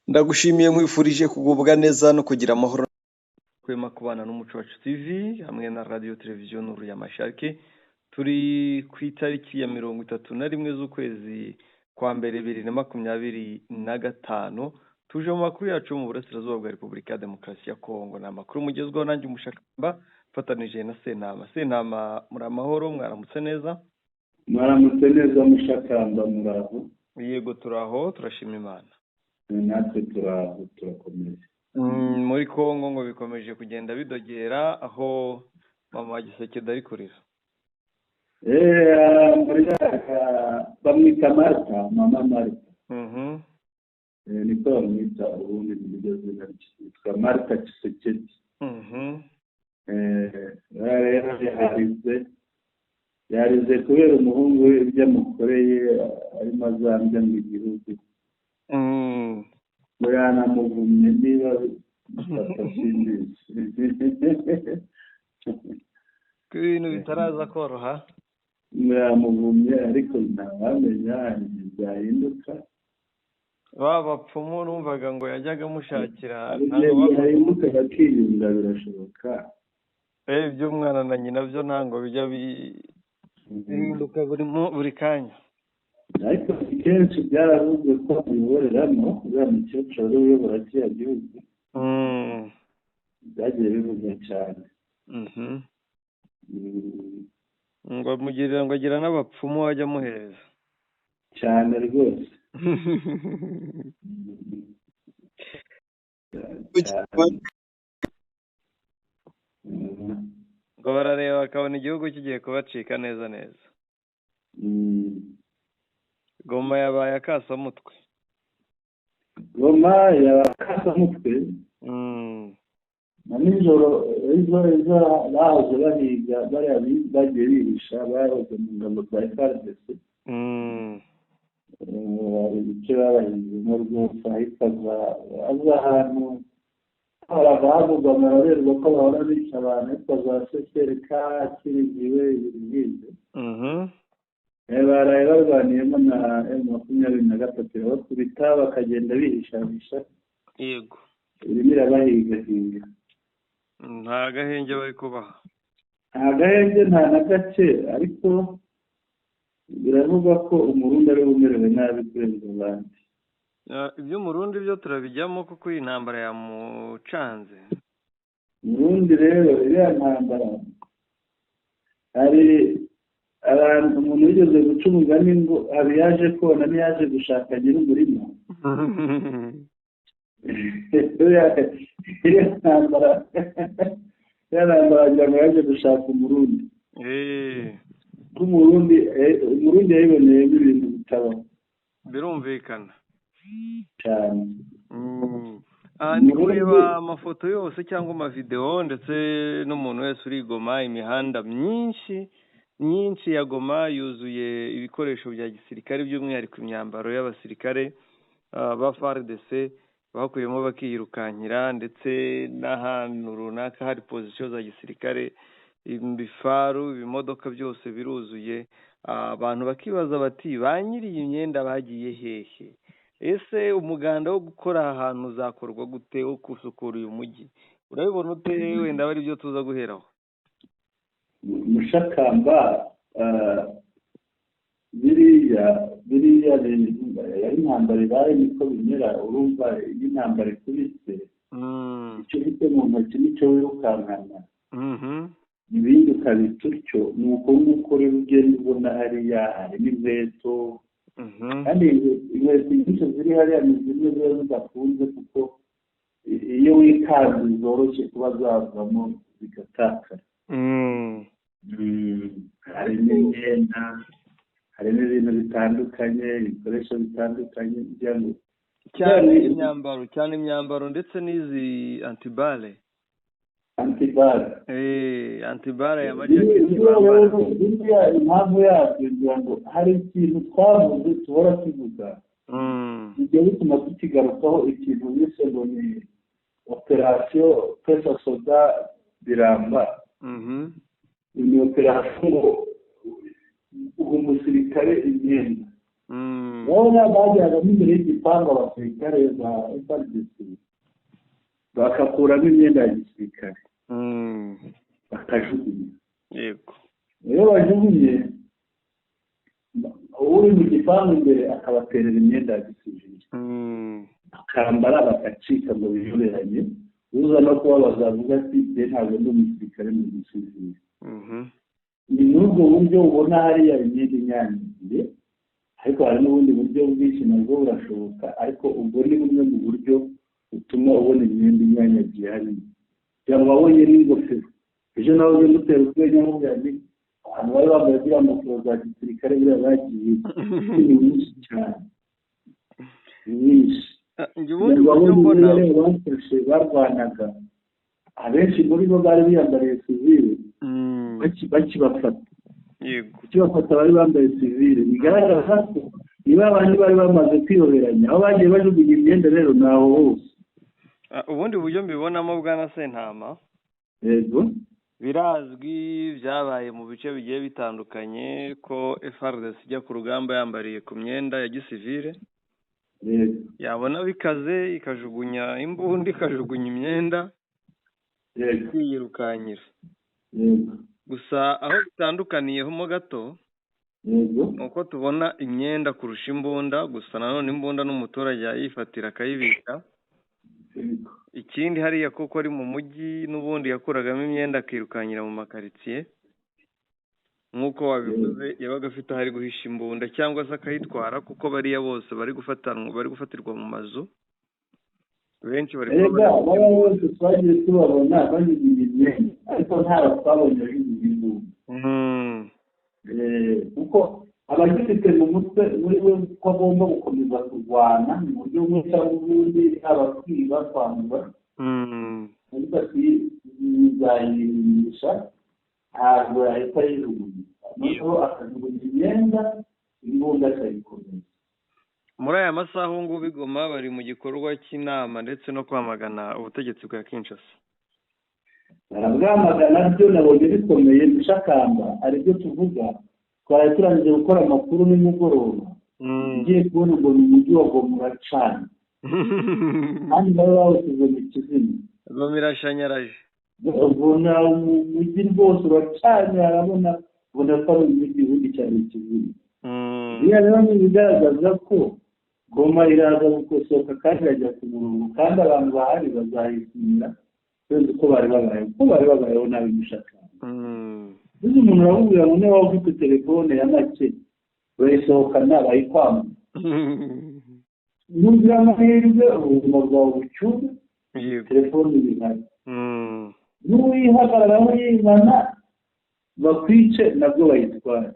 Ndagushimiye nkwifurije kugubwa neza no kugira amahoro kwema kubana n'umuco wacu TV hamwe na radio televiziyo Nuru ya Mashariki. Turi ku itariki ya 31 z'ukwezi kwa mbere 2025. Tuje mu makuru yacu mu burasirazuba bwa Repubulika ya Demokarasi ya Kongo. Na makuru mugezweho nanjye umushakamba fatanije na Sentama muri amahoro, mwaramutse neza? Mwaramutse neza mushakamba muraho? Yego turaho, turashima Imana. Natwe turaho turakomeye. Muri Kongo ngo bikomeje kugenda bidogera aho mama wa Giseke dari kurira. Bamwita Marta, mama Marta. Niko bamwita ubundi nibyo zina ryitwa Marta Tshisekedi. Yarize kubera umuhungu we ibyo amukoreye arimo azambya mu gihugu. Muranamuvumye niba ko ibintu bitaraza koroha. Muramuvumye ariko ntawamenya byahinduka. Bapfumu numvaga ngo yajyaga amushakira ntabwo bahinduka bakiyunga birashoboka. By'umwana na nyina byo ntango bijya bihinduka buri kanya. Ariko kenshi byaravuzwe ko biboreramo uriya mukecuru uyobora kiriya gihugu byagiye bivugwa cyane. Ngo amugirira ngo agira n'abapfumu wajya amuhereza cyane rwose. ngo barareba bakabona igihugu kigiye kubacika neza neza. Goma yabaye akasamutwe. Goma yabaye akasamutwe. Na nijoro ejo bahoze bahiga bagiye bihisha bahoze mu ngabo za FARDC. Icyo babahizemo rwose ahitaga aza ahantu havugwa amarorerwa ko bahora bica abantu ariko za sesereka kirigiwe ibintu baraye barwaniyemo na M23 bakubita bakagenda bihishahisha. Yego irimo irabahigahiga. Nta gahenge bari kubaha. Nta gahenge nta na gake ariko biravugwa ko umurundi ari umerewe nabi kurenza abandi. Iby'umurundi byo turabijyamo kuko iyi ntambara yamucanze. Umurundi rero iriya ntambara hari abantu umuntu wigeze guca umugani ngo abi yaje kona ntiyaje gushaka nyir'umurima. iriya ntambara yaje gushaka umurundi. Umurundi yayiboneye ibintu bitabaho. Birumvikana cyane. Ndi kureba amafoto yose cyangwa amavideo ndetse n'umuntu wese uri Goma, imihanda myinshi ya Goma yuzuye ibikoresho bya gisirikare by'umwihariko imyambaro y'abasirikare ba FARDC bakuyemo bakiyirukankira ndetse n'ahantu runaka hari position za gisirikare, ibifaru, ibimodoka byose biruzuye. Abantu bakibaza bati ba nyiri iyi myenda bagiye hehe? Ese umuganda wo gukora ahantu uzakorwa gute wo kusukura uyu mujyi? Urabibona ute wenda bari byo tuza guheraho? Mushakamba biriya yari intambara ibaye niko bimera. Urumva iyo intambara ikubise icyo ufite mu ntoki nicyo wirukankana. Ibindi ukabita utyo ni uko nguko rero ugenda ubona hariya harimo inkweto kandi inkweto nyinshi ziri hariya ni zimwe ziba zidafunze kuko iyo wikanze zoroshye kuba zavamo zigatakara. Harimo imyenda, harimo ibintu bitandukanye, ibikoresho bitandukanye cyane imyambaro ndetse n'izi antibale ya majaketi bambara. Impamvu yabyo ngira ngo hari ikintu twavuze tubora tuvuga bijya bituma tukigarukaho ikintu bise ngo ni operasiyo pesa soda biramba. Ni operasiyo umusirikare imyenda urabona bajyaga n'imbere y'igipangu abasirikare ba FARDC bakakuramo imyenda ya gisirikare bakajugunya. Yego. Iyo bajugunye uri mu gipangu imbere akabaterera imyenda ya gisirikare akambara bagacika ngo biyoberanye, uza no kubabaza avuga ati jye ntabwo ndi umusirikare mu gisirikare. Ni muri ubwo buryo ubona hariya imyenda inyanyagiye, ariko hari n'ubundi buryo bwinshi nabwo burashoboka, ariko ubwo ni bumwe mu buryo butuma ubona imyenda inyanyagiye hariya. kugira ngo babonye n'ingofero, ejo nawe ujye mutera urwenya mubwira nti abantu bari bambaye ziriya ngofero za gisirikare buriya bagiye ni nyinshi cyane, ni nyinshi. ubundi buryo mbona bafashe barwanaga, abenshi muri bo bari biyambariye sivile bakibafata. Kukibafata bari bambaye sivile, bigaragaza ko niba abandi bari bamaze kwiyoberanya, aho bagiye bajugunya imyenda rero ni aho hose. ubundi buryo mbibonamo bwana Sentama, yego, birazwi byabaye mu bice bigiye bitandukanye ko FARDC ijya ku rugamba yambariye ku myenda ya gisivile, yabona bikaze ikajugunya imbunda, ikajugunya imyenda, kwiyirukanyira. Gusa aho bitandukaniyeho mo gato nuko tubona imyenda kurusha imbunda, gusa nanone imbunda n'umuturage yayifatira akayibika. Ikindi hariya kuko ari mu mujyi n'ubundi yakuragamo imyenda akirukanyira mu makaritsiye, nk'uko wabivuze yabaga afite aho ari guhisha imbunda cyangwa se akayitwara, kuko bariya bose bari gufatirwa mu mazu. Benshi bari bose twagiye tubabona bajugunya imyenda, ariko ntabwo twabonye bajugunya imbunda, kuko abagifite mu mutwe muri we ko agomba gukomeza kurwana mu buryo bumwe cyangwa ubundi, haba kwiba, kwambura, ariko bizayirisha ntabwo yahita yijugunya, noneho akajugunya imyenda, imbunda akayikomeza. Muri aya masaha ubu ngubu i Goma bari mu gikorwa cy'inama ndetse no kwamagana ubutegetsi bwa Kinshasa. barabwamagana, byo nabonye bikomeye dushakamba, aribyo tuvuga. Twari turangije gukora amakuru nimugoroba, ngiye kubona ngo ni umujyi wa Goma uracana, kandi baba bawusize mu kizima. Goma irashanyaraje, ubona umujyi rwose uracanye, arabona ubona ko ari umujyi wundi cyane ikizima. Biriya rero ni ibigaragaza ko Goma iraza gukosoka kandi irajya ku murongo, kandi abantu bahari bazayishimira kubera uko bari babayeho nabi mushakamba. Uzi umuntu aramubwira ngo niba ufite telefone ya make urayisohokana bayikwamura, nugira amahirwe ubuzima bwawe bucyure, telefone ibihari. N'uwihagararaho yimana bakwice nabwo bayitwara.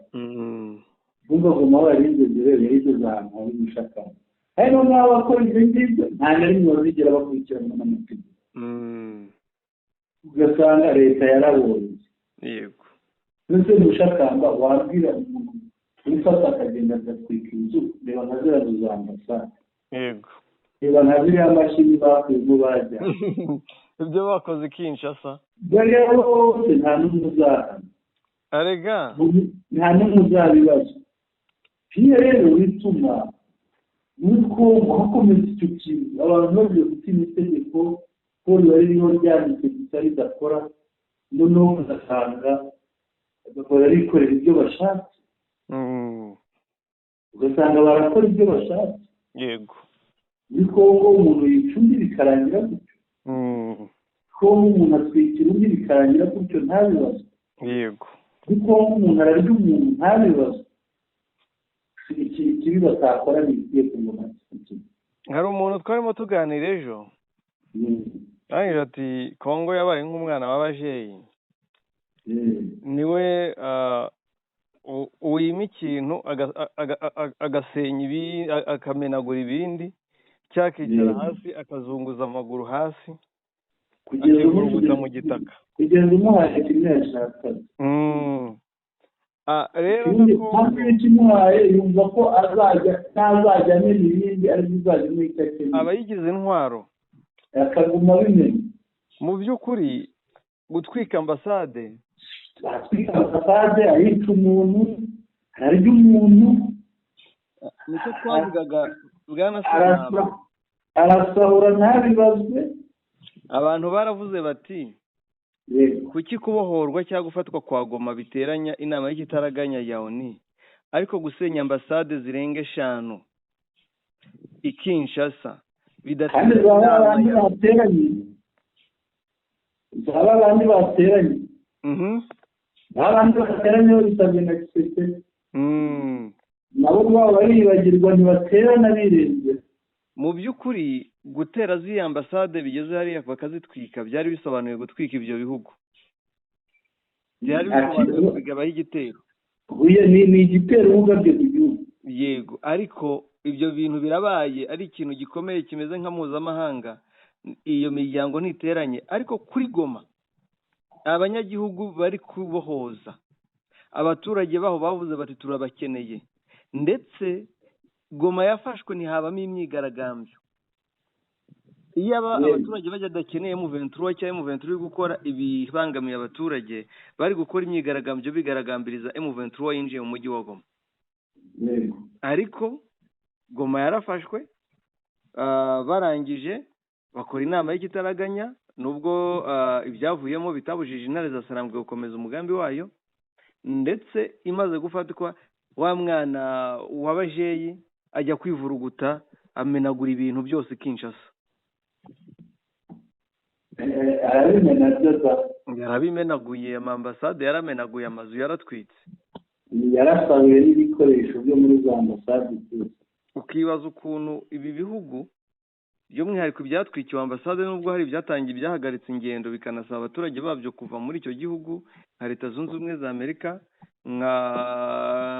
Bumva Goma yarigeze rero yarigeze ahantu hari mushakamba, hari noneho abakora ibyo ngibyo nta na rimwe bazigera bakurikiranwa n'amategeko, ugasanga leta yarabonye. Yego. Ndetse mushakamba wabwira umuntu wifata akagenda agatwika inzu, reba nka ziriya nzu za ambasade, yego, reba nka ziriya mashini bakuyemo bajya ibyo bakoze Kinshasa, bariya bose nta n'umwe uzahana, arega nta n'umwe uzabibaza. Iyo rero bituma muri Kongo hakomeza icyo kintu, abantu bagiye gutinya itegeko ko riba ririho ryanditse gusa ridakora, noneho ugasanga bagakora bikorera ibyo bashatse, ugasanga barakora ibyo bashatse. Yego. Muri Kongo umuntu yica undi bikarangira gutyo, Kongo umuntu atwikira undi bikarangira gutyo ntabibazo. Yego. Muri Kongo umuntu ararya umuntu ntabibazo. Ikibi batakora ni igiye kumubona. Hari umuntu twarimo tuganira ejo, arangije ati Kongo yabaye nk'umwana w'abajeyi, niwe uwima ikintu agasenya ibindi, akamenagura ibindi, cyakicara hasi akazunguza amaguru hasi, akiguruguta mu gitaka kugeza umuhaye kimwe yashakaga. Rero ikimuhaye yumva ko ntazajya amena ibindi, ariko uzajya umwita kimwe, aba yigize intwaro akaguma bimenya. Mu by'ukuri gutwika ambasade, ahica umuntu, ararya umuntu, nicyo twavugaga bwana Sinama. arasahura ntabibazwe. Abantu baravuze bati kuki kubohorwa cyangwa gufatwa kwa Goma biteranya inama y'ikitaraganya ya ONU, ariko gusenya ambasade zirenga 5 i Kinshasa kandi zaba abandi bateranye abandi bateranye bisabwe na Kisekedi nabo baba baribagirwa ntibaterana birenze. Mu by'ukuri gutera z'iyi ambasade bigeze hariya bakazitwika byari bisobanuye gutwika ibyo bihugu, byari bisobanuye kubigabaho igitero. Ni igitero ugabye ku gihugu. Yego, ariko ibyo bintu birabaye ari ikintu gikomeye kimeze nka mpuzamahanga, iyo miryango ntiteranye. Ariko kuri Goma abanyagihugu bari kubohoza, abaturage baho bavuze bati turabakeneye, ndetse Goma yafashwe ntihabamo imyigaragambyo. Iyo abaturage bajya dakeneye M23 cyangwa M23 uri gukora ibibangamiye abaturage, bari gukora imyigaragambyo bigaragambiriza M23 yinjiye mu mujyi wa Goma. Ariko Goma yarafashwe, barangije bakora inama y'ikitaraganya, nubwo ibyavuyemo bitabujije intare za Sarambwe gukomeza umugambi wayo, ndetse imaze gufatwa wa mwana w'abajeyi ajya kwivuruguta amenagura ibintu byose Kinshasa. Yarabimenaguye, amambasade yaramenaguye, amazu yaratwitse, yarasahuye n'ibikoresho byo muri za ambasade byose. Ukibaza ukuntu ibi bihugu by'umwihariko ibyatwikiwe ambasade, nubwo hari ibyatangiye byahagaritse ingendo bikanasaba abaturage babyo kuva muri icyo gihugu, nka Leta Zunze Ubumwe za Amerika,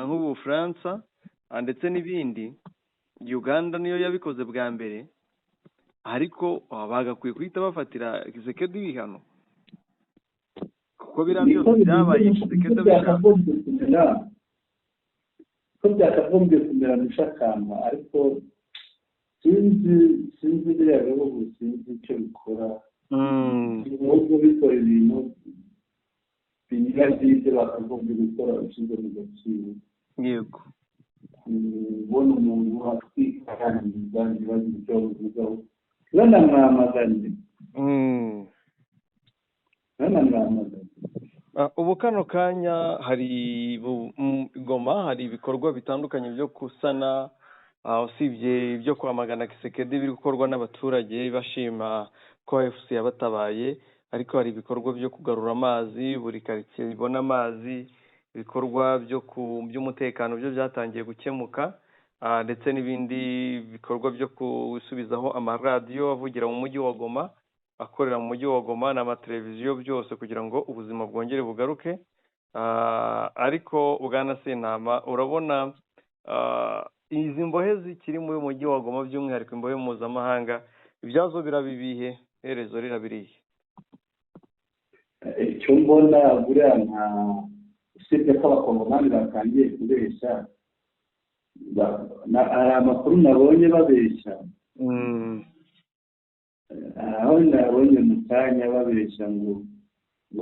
nk'Ubufaransa ndetse n'ibindi. Uganda niyo yabikoze bwa mbere, ariko bagakwiye guhita bafatira Kisekedi ibihano, kuko biriya byose byabaye Kisekedi abishaka. Ko byakagombye kumera mushakamba, ariko sinzi biriya bihugu sinzi icyo bikora. Ibihugu bikora ibintu binyuranye n'ibyo bakagombye gukora ushize mu gaciro. Yego, ubona umuntu atwika kandi bagira icyo bavugaho banamwamaganye. Ubu kano kanya hari Goma hari ibikorwa bitandukanye byo kusana, usibye ibyo kwamagana Kisekedi biri gukorwa n'abaturage bashima ko AFC yabatabaye, ariko hari ibikorwa byo kugarura amazi, buri karitsiye ibona amazi, ibikorwa by'umutekano byo byatangiye gukemuka, ndetse n'ibindi bikorwa byo gusubizaho amaradiyo avugira mu mujyi wa Goma, akorera mu mujyi wa Goma, n'amateleviziyo byose, kugira ngo ubuzima bwongere bugaruke. Ariko bwana Sentama, urabona izi mbohe zikiri mu mujyi wa Goma, by'umwihariko imbohe mpuzamahanga, ibyazo birabibihe, herezo rirabiriye. Icyo mbona buriya usibye ko abakongomani batangiye kubeshya, hari amakuru nabonye babeshya, aho nabonye mu kanya babeshya ngo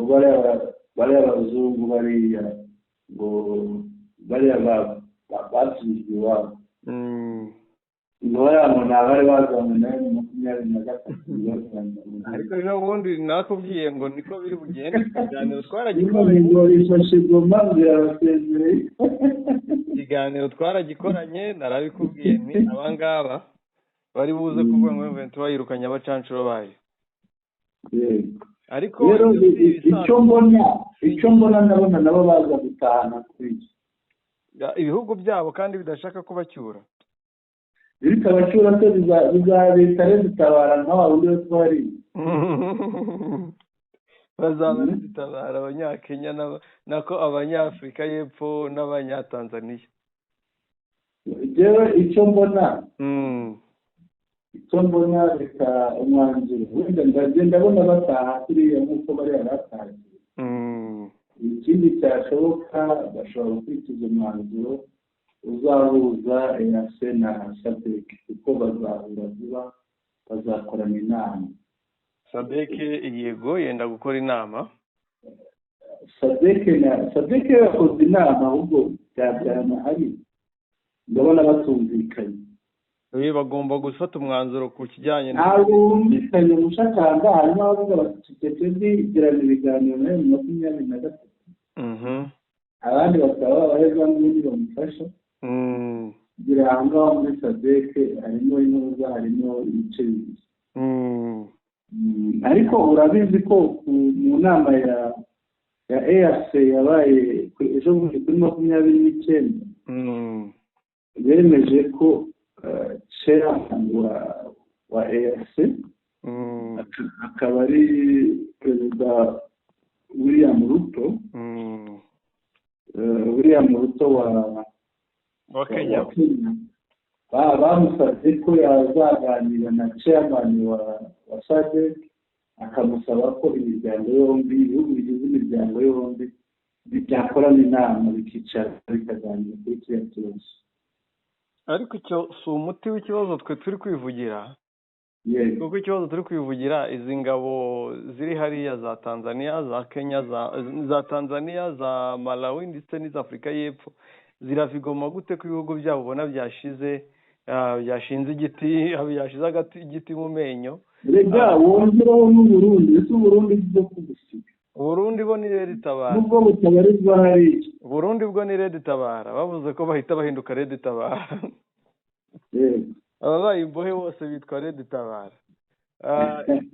bariya abazungu bariya ngo bariya basubijwe iwabo, ngo bariya ngo ni abari bazanywe nawe mu 2023. Ariko rero ubundi nakubwiye ngo niko biri bugende. Ikiganiro twaragikoranye, ikiganiro twaragikoranye, narabikubwiye nti abangaba bari buze kuvuga ngo M23 yirukanye abacancuro bayo. Ariko icyo mbona ndabona nabo baza gutahana kuri ibihugu byabo kandi bidashaka kubacyura. Bikabacyura se bizabita zitabara nka wundi wo twari. Bazaba zitabara Abanyakenya nako Abanyafurika y'Epfo n'Abanyatanzaniya. Jewe icyo mbona reka umwanzuro wenda ndabona bataha kuriya nk'uko bari baratangiye. Ikindi cyashoboka bashobora gukurikiza umwanzuro uzahuza EAC na SADC, kuko bazahura vuba, bazakorana inama. SADC yego yenda gukora inama. SADC yakoze inama, ahubwo byabyarana hari ndabona batumvikanye. bagomba gufata umwanzuro ku kijyanye ntabwo bumvikanye mushakamba, hanyuma bavuga bati twebwe girana ibiganiro nayo mu 23. Abandi bakaba babaheza n'ubundi bamufasha kugira aho ngaho muri sadeke harimo inoza, harimo ibice bibiri. Ariko urabizi ko mu nama ya EAC yabaye ejo bundi kuri 29 bemeje ko chairman wa EAC akaba ari perezida William Ruto wa Kenya. Bamusabye ko yazaganira na chairman wa SADC, akamusaba ko imiryango yombi, ibihugu bigize imiryango yombi byakorana inama bikicara bikaganira kuri kiriya kibazo. Ariko icyo si umuti w'ikibazo twe turi kwivugira. Kuko ikibazo turi kwivugira, izi ngabo ziri hariya za Tanzania, za Kenya, za Tanzania, za Malawi ndetse n'iza Afurika y'Epfo ziravigoma gute ko ibihugu byabo ubona byashinze igiti, byashize igiti mu menyo. Rega wongeraho n'Uburundi, ese Uburundi bwo kugusiga. Uburundi bo ni Red Tabara. Nubwo butabarizwa hari. Uburundi bwo ni Red Tabara, bavuze ko bahita bahinduka Red Tabara. Ababaye imbohe bose bitwa Red Tabara.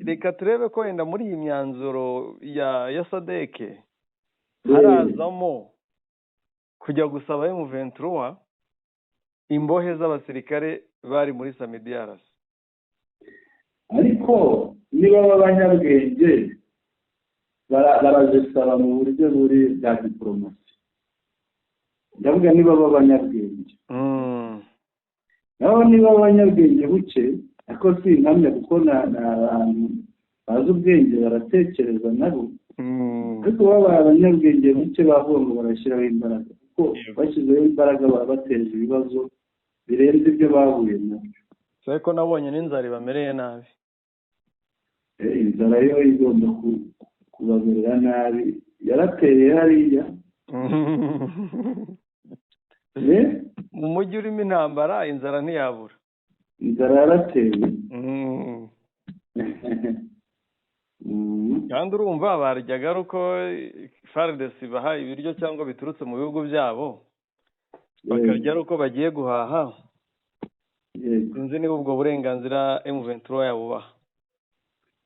Reka turebe ko wenda muri iyi myanzuro ya SADC harazamo kujya gusaba M23 imbohe z'abasirikare bari muri Samidiaras. Ariko niba abanyabwenge barazisaba mu buryo buri bwa diplomasi. Ndavuga niba abanyabwenge. Naho niba abanyabwenge buke, ako si nkamya kuko n'abantu bazi ubwenge baratekereza nabo. Ariko baba abanyabwenge buke bavuga ngo barashyiraho imbaraga, kuko bashyizeho imbaraga baba bateje ibibazo birenze ibyo bahuye nabyo. Ariko nabonye n'inzara bamereye nabi. Inzara yo igomba kubamerera nabi, yarateye hariya. Mu mujyi urimo intambara inzara ntiyabura. Inzara yarateye. Kandi urumva baryaga ari uko FARDC baha ibiryo cyangwa biturutse mu bihugu byabo, bakarya ari uko bagiye guhaha. Sinzi niba ubwo burenganzira M23 yabubaha.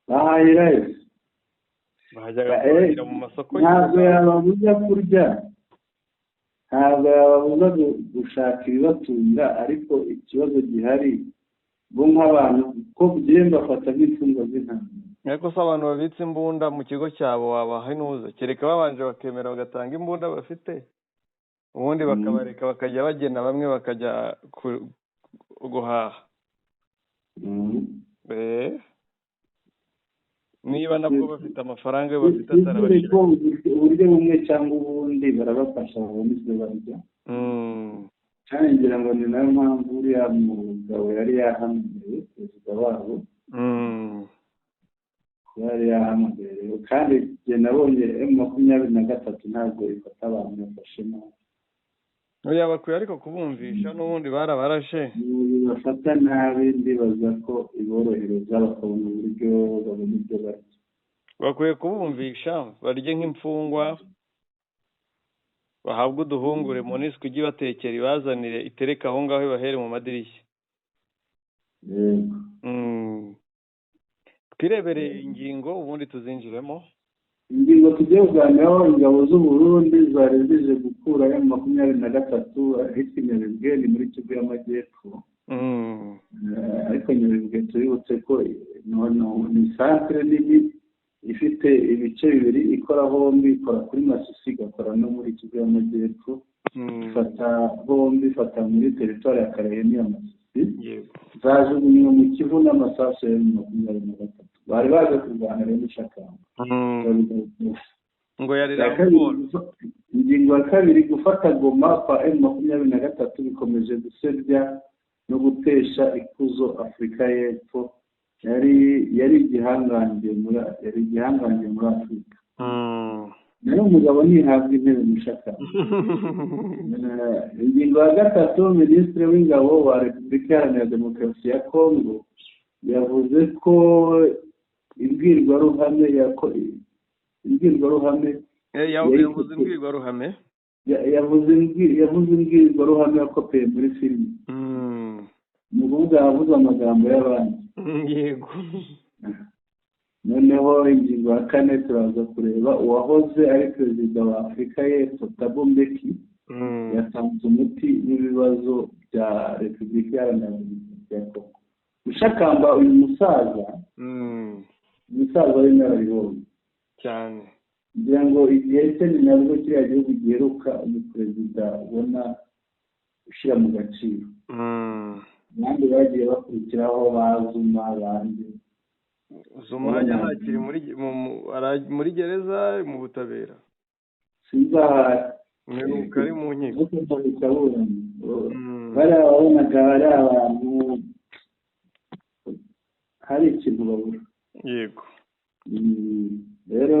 Bahahira bahajyaga mu masoko. Ntabwo yababuza kurya, ntabwo yababuza gushaka ibibatunga, ariko ikibazo gihari bo nk'abantu ko bugiye bafata nk'imfungwa z'intambara. Ariko se abantu babitse imbunda mu kigo cyabo wabaha inuza, kereka babanje bakemera bagatanga imbunda bafite, ubundi bakabareka bakajya bagena bamwe bakajya guhaha. Niba nabwo bafite amafaranga yo bafite atarabashira, uburyo bumwe cyangwa ubundi barabafasha babona ibyo barya. Kandi ngira ngo ni nayo mpamvu uriya mugabo yari yahamagaye perezida wabo, yari yahamagaye. Kandi njye nabonye M23 ntabwo ifata abantu bafashe nabi. Oya bakwiye ariko kubumvisha, n'ubundi barabarashe. Bafata nabi, ndibaza ko iborohereza bakabona uburyo babona ibyo barya. Bakwiye kubumvisha barye nk'imfungwa, bahabwa uduhungure MONUSCO ijye batekera ibazanire itereka aho ngaho ibahere mu madirishya. Twirebereye ingingo ubundi tuzinjiremo. Ingingo tugiye kuganiraho, ingabo z'u Burundi zari zije gukura M23 ahitwa Nyabibwe ni muri Kivu y'Amajyepfo. Ariko Nyabibwe tubibutse ko ni centre nini ifite ibice bibiri, ikora hombi, ikora kuri Masisi, igakora no muri Kivu y'Amajyepfo. Ifata bombi, ifata muri teritwari ya Karehe n'iya Masisi. Zajugunywe mu Kivu n'amasasu ya M23. Bari baje kurwana rero n'ishakamba. Ngo yari raporo. Ingingo ya kabiri, gufata Goma kwa M23 bikomeje gusebya no gutesha ikuzo Afurika y'Epfo. Yari igihangange muri Afurika. Naho n'umugabo ntihabwa intebe mushaka. Ingingo ya gatatu, minisitiri w'ingabo wa repubulika iharanira demokarasi ya kongo yavuze ko imbwirwaruhame yavuze imbwirwaruhame yakopeye muri filime. Ni ukuvuga yavuze amagambo y'abandi. Yego. Noneho ingingo ya kane turaza kureba uwahoze ari perezida wa Afurika y'Epfo Thabo Mbeki yatanze umuti w'ibibazo bya repubulika iharanira demokarasi ya kongo. Ushakamba uyu musaza w'inararibonye cyane, kugira ngo igihe cye ni nabwo kiriya gihugu giheruka umuperezida ubona ushyira mu gaciro. Abandi bagiye bakurikiraho bazuma abandi. Zuma akiri muri gereza mu butabera, sinzahari ari mu nkiko. bariya wabonaga hari abantu hari ikintu babura. Yego. Rero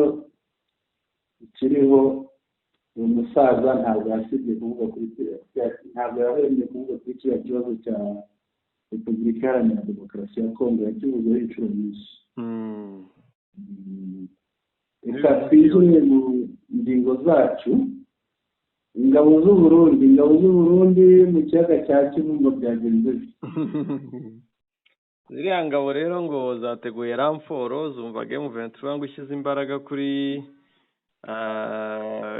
ikiriho uyu musaza ntabwo yasibye kuvuga kuri ntabwo yahembye kuvuga kuri kiriya kibazo cya repubulika iharanira demokarasi ya kongo, yakivuzeho inshuro nyinshi. Reka twinjire mu ngingo zacu. Ingabo z'u Burundi mu kiyaga cya Kivu ngo byagenze bite? Ziriya ngabo rero ngo zateguye ramforo, zumvaga M23 ngo ishyize imbaraga kuri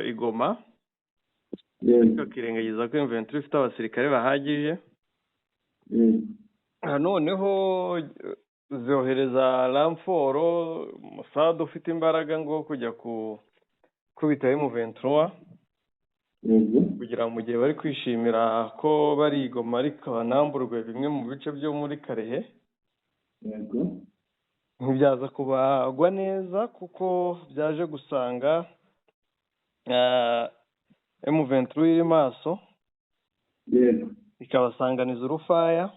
Igoma, bakirengagiza ko M23 ifite abasirikare bahagije. Noneho zohereza ramforo, Mossad ufite imbaraga ngo kujya kubita M23 kugira mu gihe bari kwishimira ko bari Igoma ariko banamburwe bimwe mu bice byo muri Karehe. Ntibyaza kubagwa neza kuko byaje gusanga M23 iri maso, ikabasanganiza urufaya.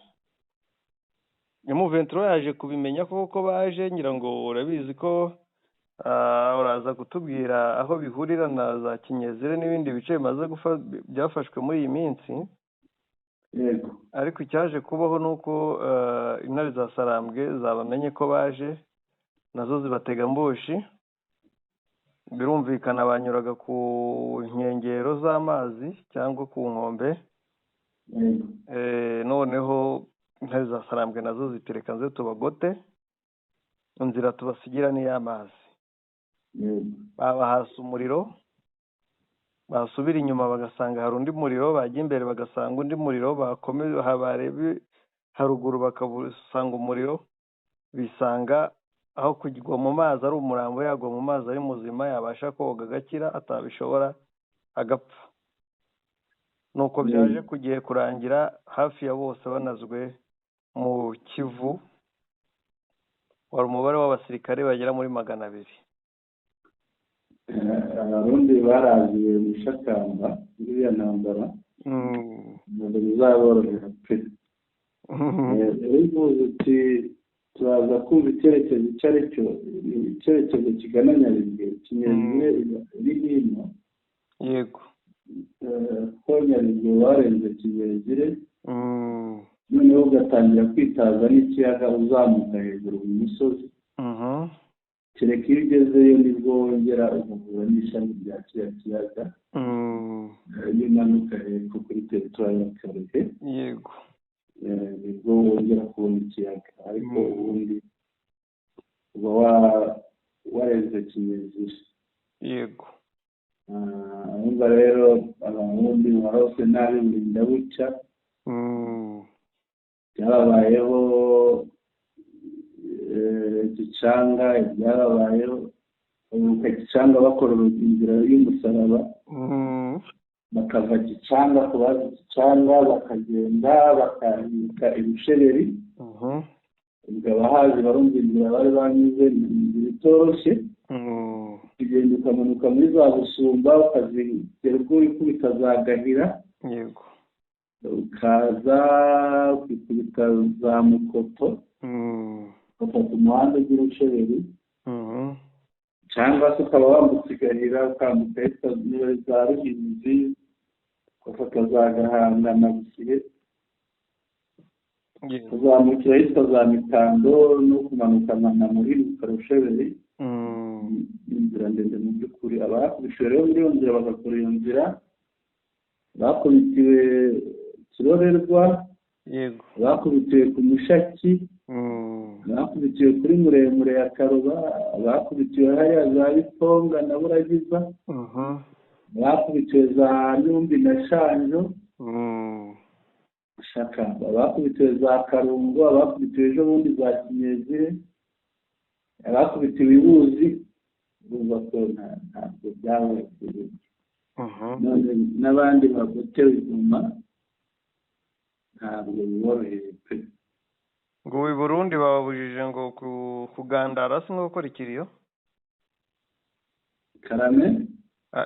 M23 yaje kubimenya kuko baje, ngira ngo urabizi ko uraza kutubwira aho bihurira na za Kinyezire n'ibindi bice bimaze byafashwe muri iyi minsi. Ariko icyaje kubaho nuko intare za Sarambwe zabamenye ko baje, nazo zibatega mbushi. Birumvikana banyuraga ku nkengero z'amazi cyangwa ku nkombe. Noneho intare za Sarambwe nazo zitereka nze tubagote, inzira tubasigira n'iy'amazi. Babahasa umuriro, basubira inyuma bagasanga hari undi muriro, bajya imbere bagasanga undi muriro, bakomeza barebe haruguru bakabusanga umuriro, bisanga aho kugwa mu mazi ari umurambo yagwa mu mazi ari muzima, yabasha koga agakira, atabishobora agapfa. Nuko byaje kugiye kurangira hafi ya bose banazwe mu Kivu, wari umubare w'abasirikare bagera muri 200. Abarundi baraziye mu Shakamba iriya ntambara, ntabwo bizaborohera pe. Bivuze uti turaza kumva icyerekezo icyo ari cyo, icyerekezo kigana Nyabigere, Kinyezire iri hino. Yego. Ko Nyabigere warenze Kinyezire, noneho ugatangira kwitaza n'ikiyaga uzamuka hejuru mu misozi. Kereka iyo ugezeyo nibwo wongera ugahura n'ishami rya kiriya kiyaga, iyo umanuka hepfo kuri teritwari ya Karehe. Yego. Nibwo wongera kubona ikiyaga, ariko ubundi uba warenze Kinyezire. Yego. Ahumva rero abarundi barose nabi burinda bucya. Byababayeho Gicanga, byarabayeho Gicanga bakora inzira y'umusaraba, bakava Gicanga ku bazi Gicanga bakagenda bakahita ibushereri. Ubwo abahazi barumva inzira bari banyuze ni inzira itoroshye, kugenda ukamanuka muri za Busumba ukazigera ubwo wikubita za Gahira. Yego. Ukaza kwikubita za Mukoto, ufata umuhanda ugira usheberi, cyangwa se ukaba wambutse igahira ukambuka za Ruhinzi ugafata za Gahanga na Busire kuzamukira ahitwa za Mitando no kumanukana na muri Karusheberi. Inzira ndende mu by'ukuri abakubitiwe rero muri iyo nzira bagakora iyo nzira bakubitiwe Kirorerwa, yego, bakubitiwe ku Mushaki, bakubitiwe kuri Muremure ya Karuba, bakubitiwe hariya za Bitonga na Buragiza, bakubitiwe za Nyumbi na Shanjo, Shakamba, bakubitiwe za Karungo, bakubitiwe ejo bundi za Kinyezire, bakubitiwe i Buzi. Urumva ko ntabwo byabaye n'abandi bagotewe inyuma ntabwo biboroheye pe. ngo i Burundi bababujije ngo kugandara se no gukora ikiriyo Karame.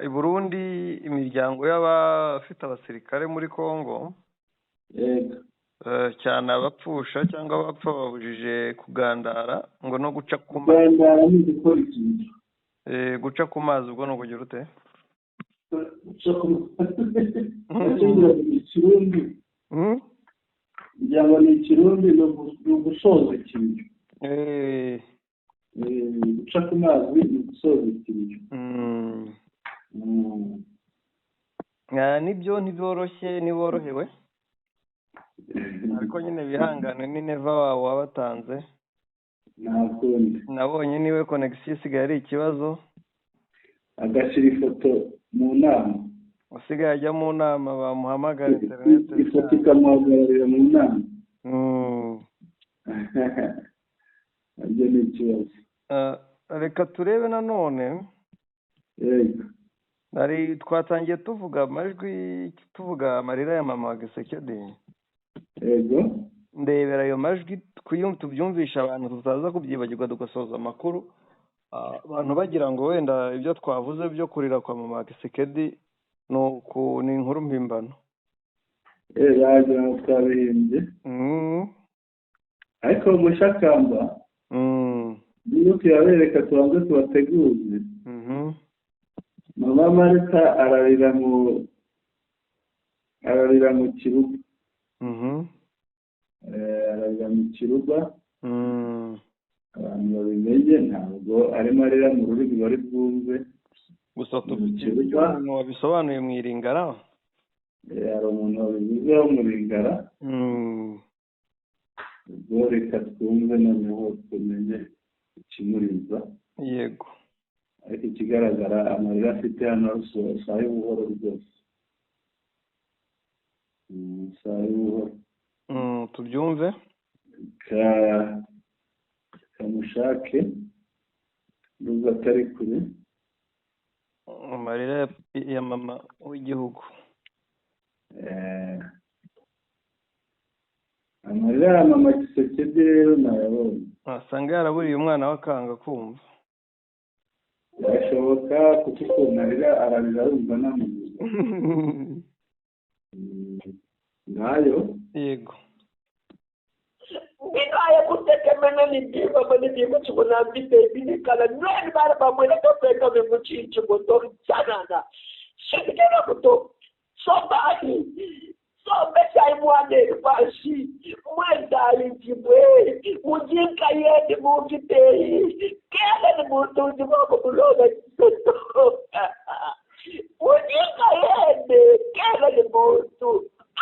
I Burundi imiryango y'abafite abasirikare muri Kongo cyane abapfusha cyangwa abapfa babujije kugandara ngo no guca ku mazi. Kugandara ni gukora ikintu. Guca ku mazi ubwo no kugira ute? Guca ku mazi. Ikirundi. Kugira ni ikirundi ni ugusoza ikintu. Guca ku mazi ni ugusoza ikintu. Nibyo ntibyoroshye niborohewe ariko nyine bihangane ni neva wawe wabatanze. Nabonye niwe connection isigaye ari ikibazo, agashyira ifoto mu nama, usigaye ajya mu nama bamuhamagara internet ifoto ikamuhagararira mu nama. Ibyo ni ikibazo. Reka turebe nanone. Twatangiye tuvuga amajwi, tuvuga amarira ya mama Gisekedi. Yego. Ndebera ayo majwi tubyumvisha abantu tutaza kubyibagirwa tugasoza amakuru. Abantu bagira ngo wenda ibyo twavuze byo kurira kwa mama Gisekedi ni inkuru mpimbano. Yaje twabihimbye. Ariko Mushakamba. Niyo tuyabereka tubanze tubateguze. Mama Marita ararira mu kiruga. Ararira mu kiruga. Abantu babimenye ntabwo arimo arira mu rurimi bari bwumve. Gusa tukiruga umuntu wabisobanuye mu Iringara. Hari umuntu wabivuzeho mu Iringara. Ubwo reka twumve noneho tumenye ikimuriza. Yego. Ariko ikigaragara amarira afite hano saa y'ubuhoro rwose. Saa y'ubuhoro. Tubyumve. Kamushake. Nubwo atari kure. Amarira ya mama w'igihugu. Amarira ya mama Gisekedi rero nayabonye. Asanga yaraburiye umwana w'akanga kumva. Birashoboka kuko ukuntu ararira arumva n'amuzi. Nayo? Yego. Binaye kutekemena n'ibyiza ngo n'ibyiza kibona bitekana none barabamwera topeka bimucinje ngo tori cyanana. Shikera kuto somebody somesha imwane bashi mwenda injibwe mujinka yedi mugitei kele ni mutunzi wako kuloga mujinka yedi kele ni mutu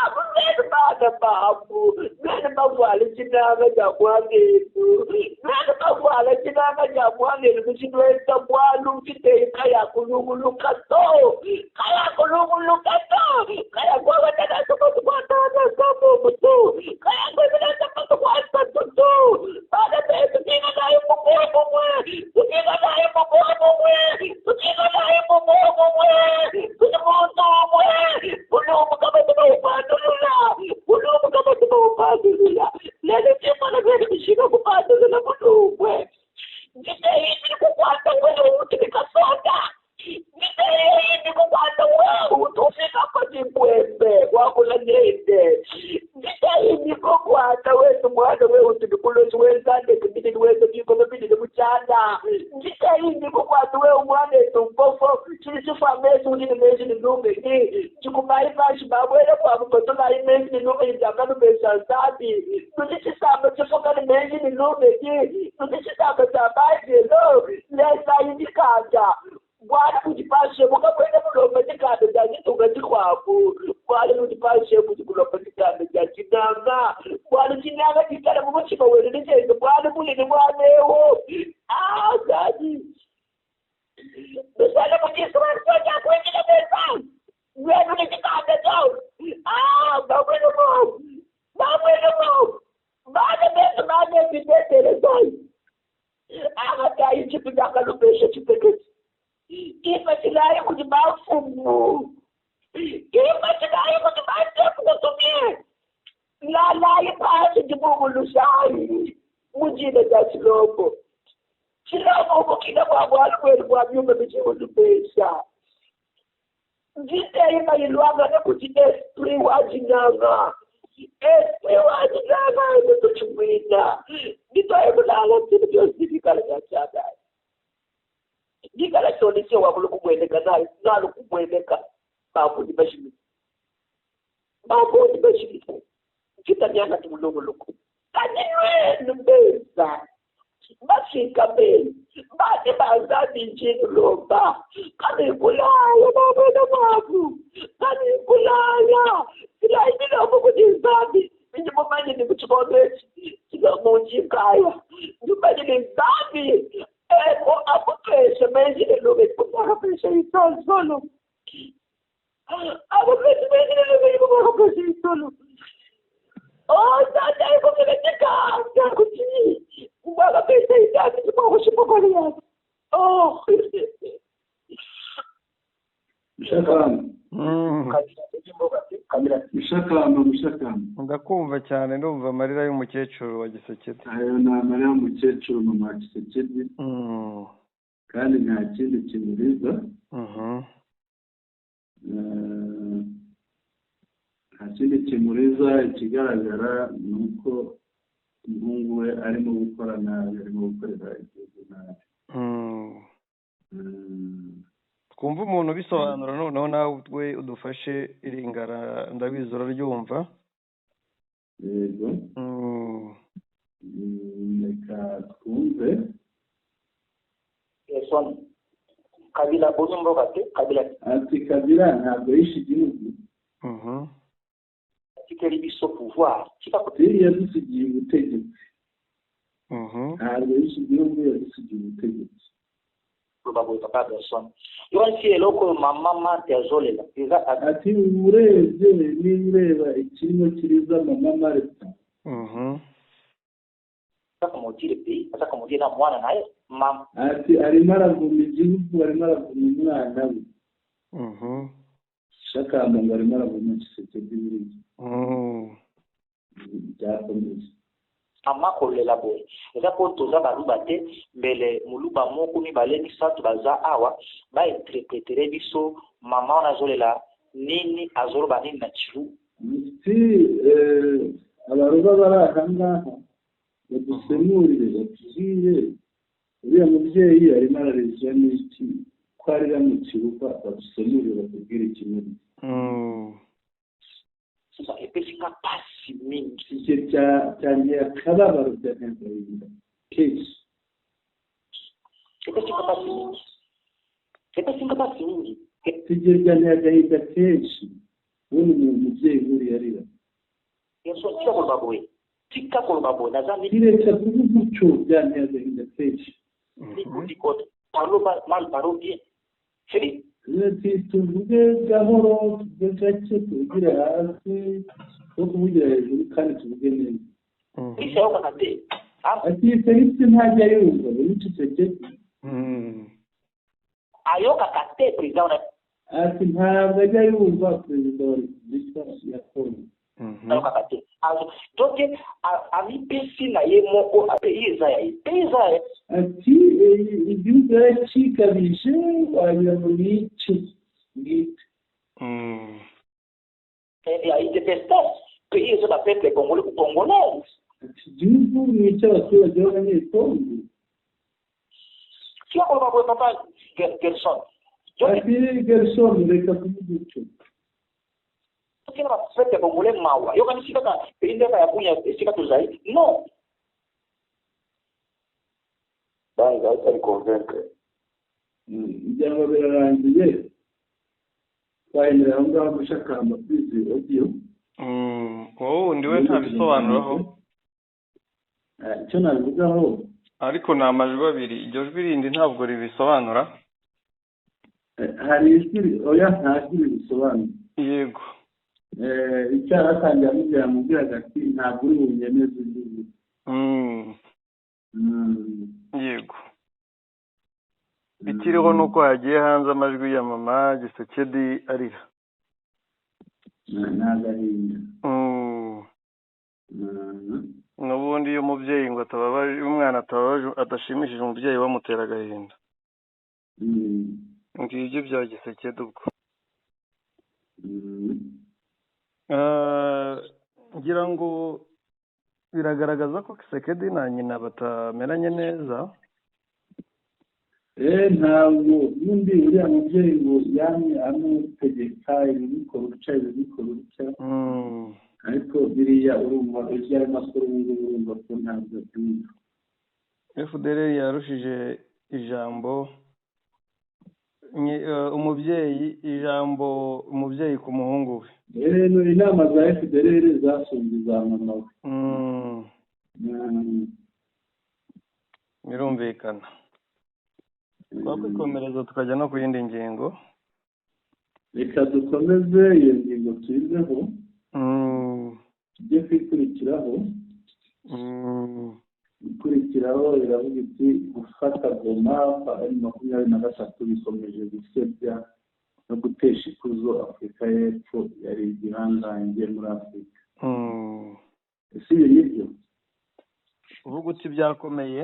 aku nene bada babu nene mawale chinanga jamwangetu nene mawale chinanga jamwangetu kuchidweza mwanu kitei kaya kulunguluka to kaya kulunguluka to kaya kwa wadana sokotu kwa tana sopo mutu kaya kwa wadana sokotu kwa tatu bada betu kina nae mubobo mwe tukina nae mubobo mwe tukina nae mubobo mwe tukimutu mwe kulumu kama tunaupandulula kulumu kama tunaupandulula lele chema na kweli mishika kupandulula kulumu Ngitehidi kukwata wewe utifika soda. Ngitehidi kukwata wewe utufika se famesse uri mês de nome que tipo mais babu era para botar lá mês de nome já quando pensa sabe não se sabe se focar mês de nome que não se sabe trabalho não leva aí de casa guarda o de passe boca para não logo de casa já de tudo de quapo guarda o de passe muito logo de casa já de danga guarda de nada de cara muito tipo ele diz guarda o de guarda eu dadi misalnya pergi semuanya aku yang tidak besar gue boleh kita ada jauh bapak ada besar ada di telefon ada itu tidak kalau besar cepat kita tidak aku di bawah kita tidak aku di bawah tuh la passa de bolo sai mudida da slopo Tirava um pouquinho da babada com ele, com a minha medicina do peixe. Disse aí, mas ele agora não podia exprimir o adinanga. Exprimir o adinanga, eu estou te vendo. Então, eu não sei o que eu disse, cara, já. Diga lá, se eu vou com ele, não com ele, babu de baixinho. Kita nyanga tu mulungu. Kani no beza. Bafika bele bade bazazi njini lomba kani kulaya babu kani kulaya sila ibila obuku nizambi minji mumanye ni kuchibonesi sila munji kaya nyumani nizambi eko apupeshe menji nilume kumarapeshe isolo apupeshe menji nilume kumarapeshe isolo dada eko melecheka nyakuti Mbala pesa idadi kwa shimokoni yake. Mushakamba. Ndakumva cyane ndumva amarira y'umukecuru wa Gisekedi. Ayo ni amarira y'umukecuru mama Gisekedi. Kandi nta kindi kimuriza. Nta kindi kimuriza ikigaragara ni uko umuhungu we arimo gukora nabi arimo gukorera igihugu nabi twumva umuntu bisobanura noneho nawe udufashe iringara ndabizi uraryumva yego reka twumve Son Kabila buzumbo bate Kabila ntabwo yishe igihugu kikeri biso pouvoir kikakuteri yadusigiye ubutegetsi ntabwo yishe igihugu yadusigiye ubutegetsi babu papa Gerson yonsi eloko mama tezolela ati urebye n'ireba ikirimo kiriza mama leta akamugire pe akamugire na mwana naye mama ati arimo aravuma igihugu arimo aravuma umwana we shakamba ngo arimo aravuma Gisekedi biri byakomeye amakolela boye eza ko toza baluba te mbele muluba moko mibale misatu baza awa bainterpretere biso mama wana azolela nini azoloba nini na chiru abaruba bari aha ngaha badusemurire batubwire uriya mubyeyi arimo ararezwa n'iki ko arira mu kibuga badusemurire batubwire ikimuri epesika pasi mingi igihe cyanjye akababaro byagahinda kenshi epesika pasi mingi igihe cyanjye agahinda kenshi ubundi umubyeyi nk'uriya arira tika koloba boye nazambi kireka kuvuga utyo byanteye agahinda kenshi paro bien feri tuvuge gahoro tuvuge gake tuvugire hasi no kuvugira hejuru kandi tuvuge neza ati Felix ntajya yumva Gisekedi ayoka kate perezida ati ntabwo ajya yumva perezida wa repubulika ya Kongo ayoka kate donc amipesi na ye moko apeiza ati igihugu yaracikabije wagira ngo nice ngite independance pays de la peuple congolais ati igihugu ni icy'abaturage b'abanyekongo Papa Gerson Lakini Gershon reka kuvuga kila wasete bongole mawa yo kan shika ka pinde ka yakunya shika tuzai no banga ari convaincre ibyago birarangiye twahindura aho ngaho gushaka amapirizi audio wowe ndiwe ntabisobanuraho icyo nabivugaho ariko ni amajwi abiri iryo jwi rindi ntabwo ribisobanura hari ijwi oya nta jwi ribisobanura yego icyaha atangira amubwiraga ati ntabwo uri bunyemeze igihugu yego ikiriho ni uko hagiye hanze amajwi ya mama Gisekedi arira n'agahinda n'ubundi iyo umubyeyi ngo atababaje umwana atababaje adashimishije umubyeyi bamutera agahinda ngibyo bya Gisekedi ubwo ngira ngo biragaragaza ko Gisekedi na nyina batameranye neza ntabwo n'undi uriya mubyeyi ngo yamye amutegeka ibikora uca ibikora uca ariko biriya urumva ibyo arimo akora ubu urumva ko ntabwo abyumva FDL yarushije ijambo umubyeyi ku muhungu we inama za FDL zasumba iza mama we birumvikana twakwikomereza tukajya no ku yindi ngingo reka dukomeze iyo ngingo tuyizeho tujye kwikurikiraho ikurikiraho iravuga iti gufata Goma ari 23 bikomeje gusebya no gutesha ikuzo Afurika y'Epfo yari igihangange muri Afurika ese ibi nibyo uvuga uti byakomeye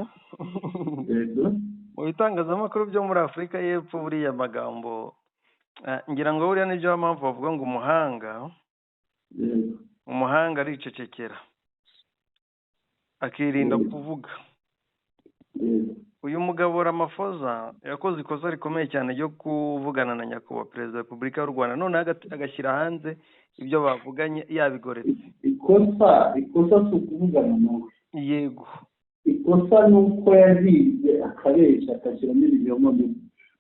mu bitangazamakuru byo muri Afurika y'Epfo buriya magambo ngira ngo buriya nibyo mpamvu bavuga ngo umuhanga aricecekera akirinda kuvuga uyu mugabo Ramaphosa yakoze ikosa rikomeye cyane ryo kuvugana na nyakubahwa perezida wa Repubulika y'u Rwanda none agashyira hanze ibyo bavuganye yabigoretse ikosa si ukuvugana nawe yego ikosa ni uko yahize akabeshya agashyiramo ibinyoma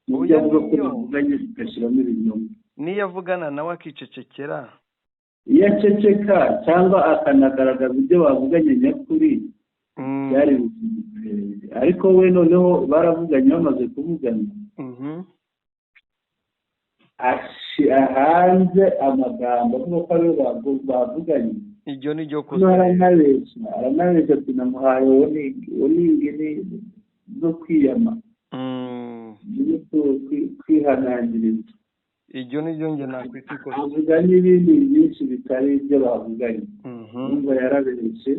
mu byo avuga ko bavuganye agashyiramo ibinyoma niyo avugana nawe akicecekera iyo aceceka cyangwa akanagaragaza ibyo bavuganye nyakuri byari ariko we noneho baravuganye bamaze kuvugana ashyira hanze amagambo avuga ko ariyo bavuganye iryo ni ryo kosa aranabeshya ati namuhaye oningini zo kwiyama kwihanangiriza iryo ni ryo njye nakwita ikosa avuga n'ibindi byinshi bitari ibyo bavuganye numva yarabeshye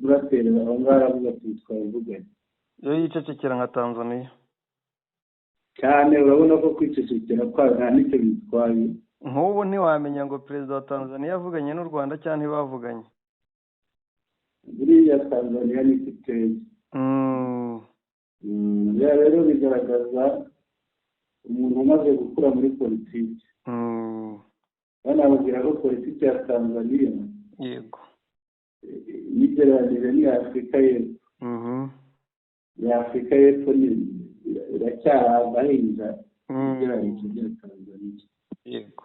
uraterera aho ngaho aravuga ati twavuganye iyo yicecekera nka Tanzania cyane urabona ko kwicecekera kwayo nta nicyo bitwaye nk'ubu ntiwamenya ngo perezida wa Tanzania yavuganye n'u Rwanda cyangwa ntibavuganye buriya Tanzania ni iteye rero bigaragaza umuntu umaze gukura muri politiki banababwira ko politiki ya Tanzania yego yigereranyije n'iya Afurika y'Epfo ya Afurika y'Epfo iracyari agahinda ugereranyije n'iya Tanzania yego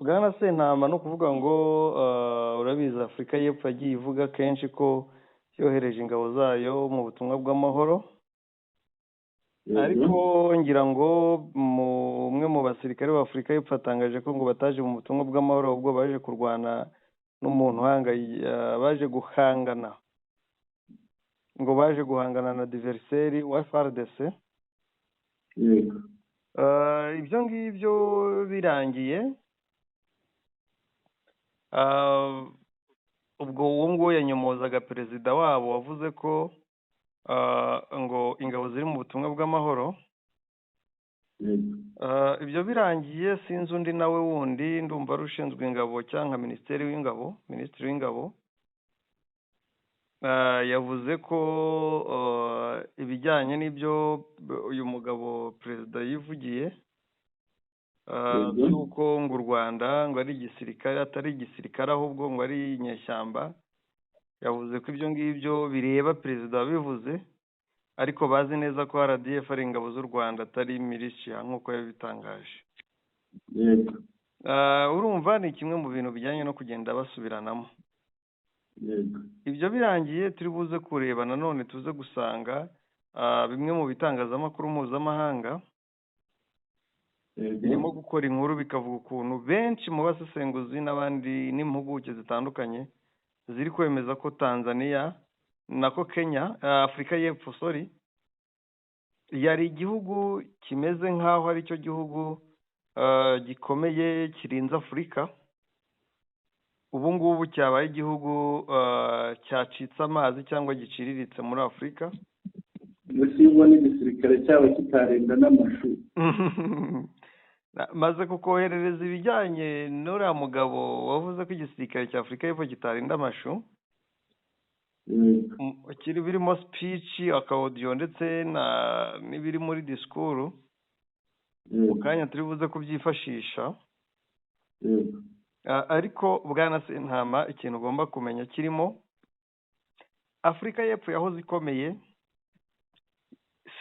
bwana Sentama no kuvuga ngo urabizi Afurika y'Epfo yagiye ivuga kenshi ko yohereje ingabo zayo mu butumwa bw'amahoro ariko ngira ngo umwe mu basirikare ba Afurika y'Epfo atangaje ko ngo bataje mu butumwa bw'amahoro ahubwo baje kurwana n'umuntu baje guhangana ngo baje guhangana na diveriseri wa FARDC ibyo ngibyo birangiye ubwo uwo nguwo yanyomozaga perezida wabo wavuze ko ngo ingabo ziri mu butumwa bw'amahoro ibyo birangiye sinzi undi nawe wundi ndumva ari ushinzwe ingabo cyangwa minisitiri w'ingabo yavuze ko ibijyanye n'ibyo uyu mugabo perezida yivugiye by'uko ngo u Rwanda ngo ari igisirikare, atari igisirikare ahubwo ngo ari inyeshyamba. Yavuze ko ibyo ngibyo bireba perezida wabivuze, ariko bazi neza ko RDF ari ingabo z'u Rwanda atari militia nk'uko yabitangaje. Urumva ni kimwe mu bintu bijyanye no kugenda basubiranamo. Ibyo birangiye turi buze kureba nanone tuze gusanga bimwe mu bitangazamakuru mpuzamahanga birimo gukora inkuru bikavuga ukuntu benshi mu basesenguzi n'abandi n'impuguke zitandukanye ziri kwemeza ko Tanzania nako Kenya, Afurika y'Epfo yari igihugu kimeze nk'aho ari cyo gihugu gikomeye kirinze Afurika. Ubu ngubu cyabaye igihugu cyacitse amazi cyangwa giciriritse muri Afurika. Mbese ubwo n'igisirikare cyabo kitarinda n'amashuri. Maze kukoherereza ibijyanye n'uriya mugabo wavuze ko igisirikare cya Afurika y'Epfo kitarinda amashu, kiri birimo speech, akaudio ndetse n'ibiri muri disikuru. Mu kanya turi buze kubyifashisha. Ariko bwana Sentama, ikintu ugomba kumenya kirimo Afurika y'Epfo yahoze ikomeye.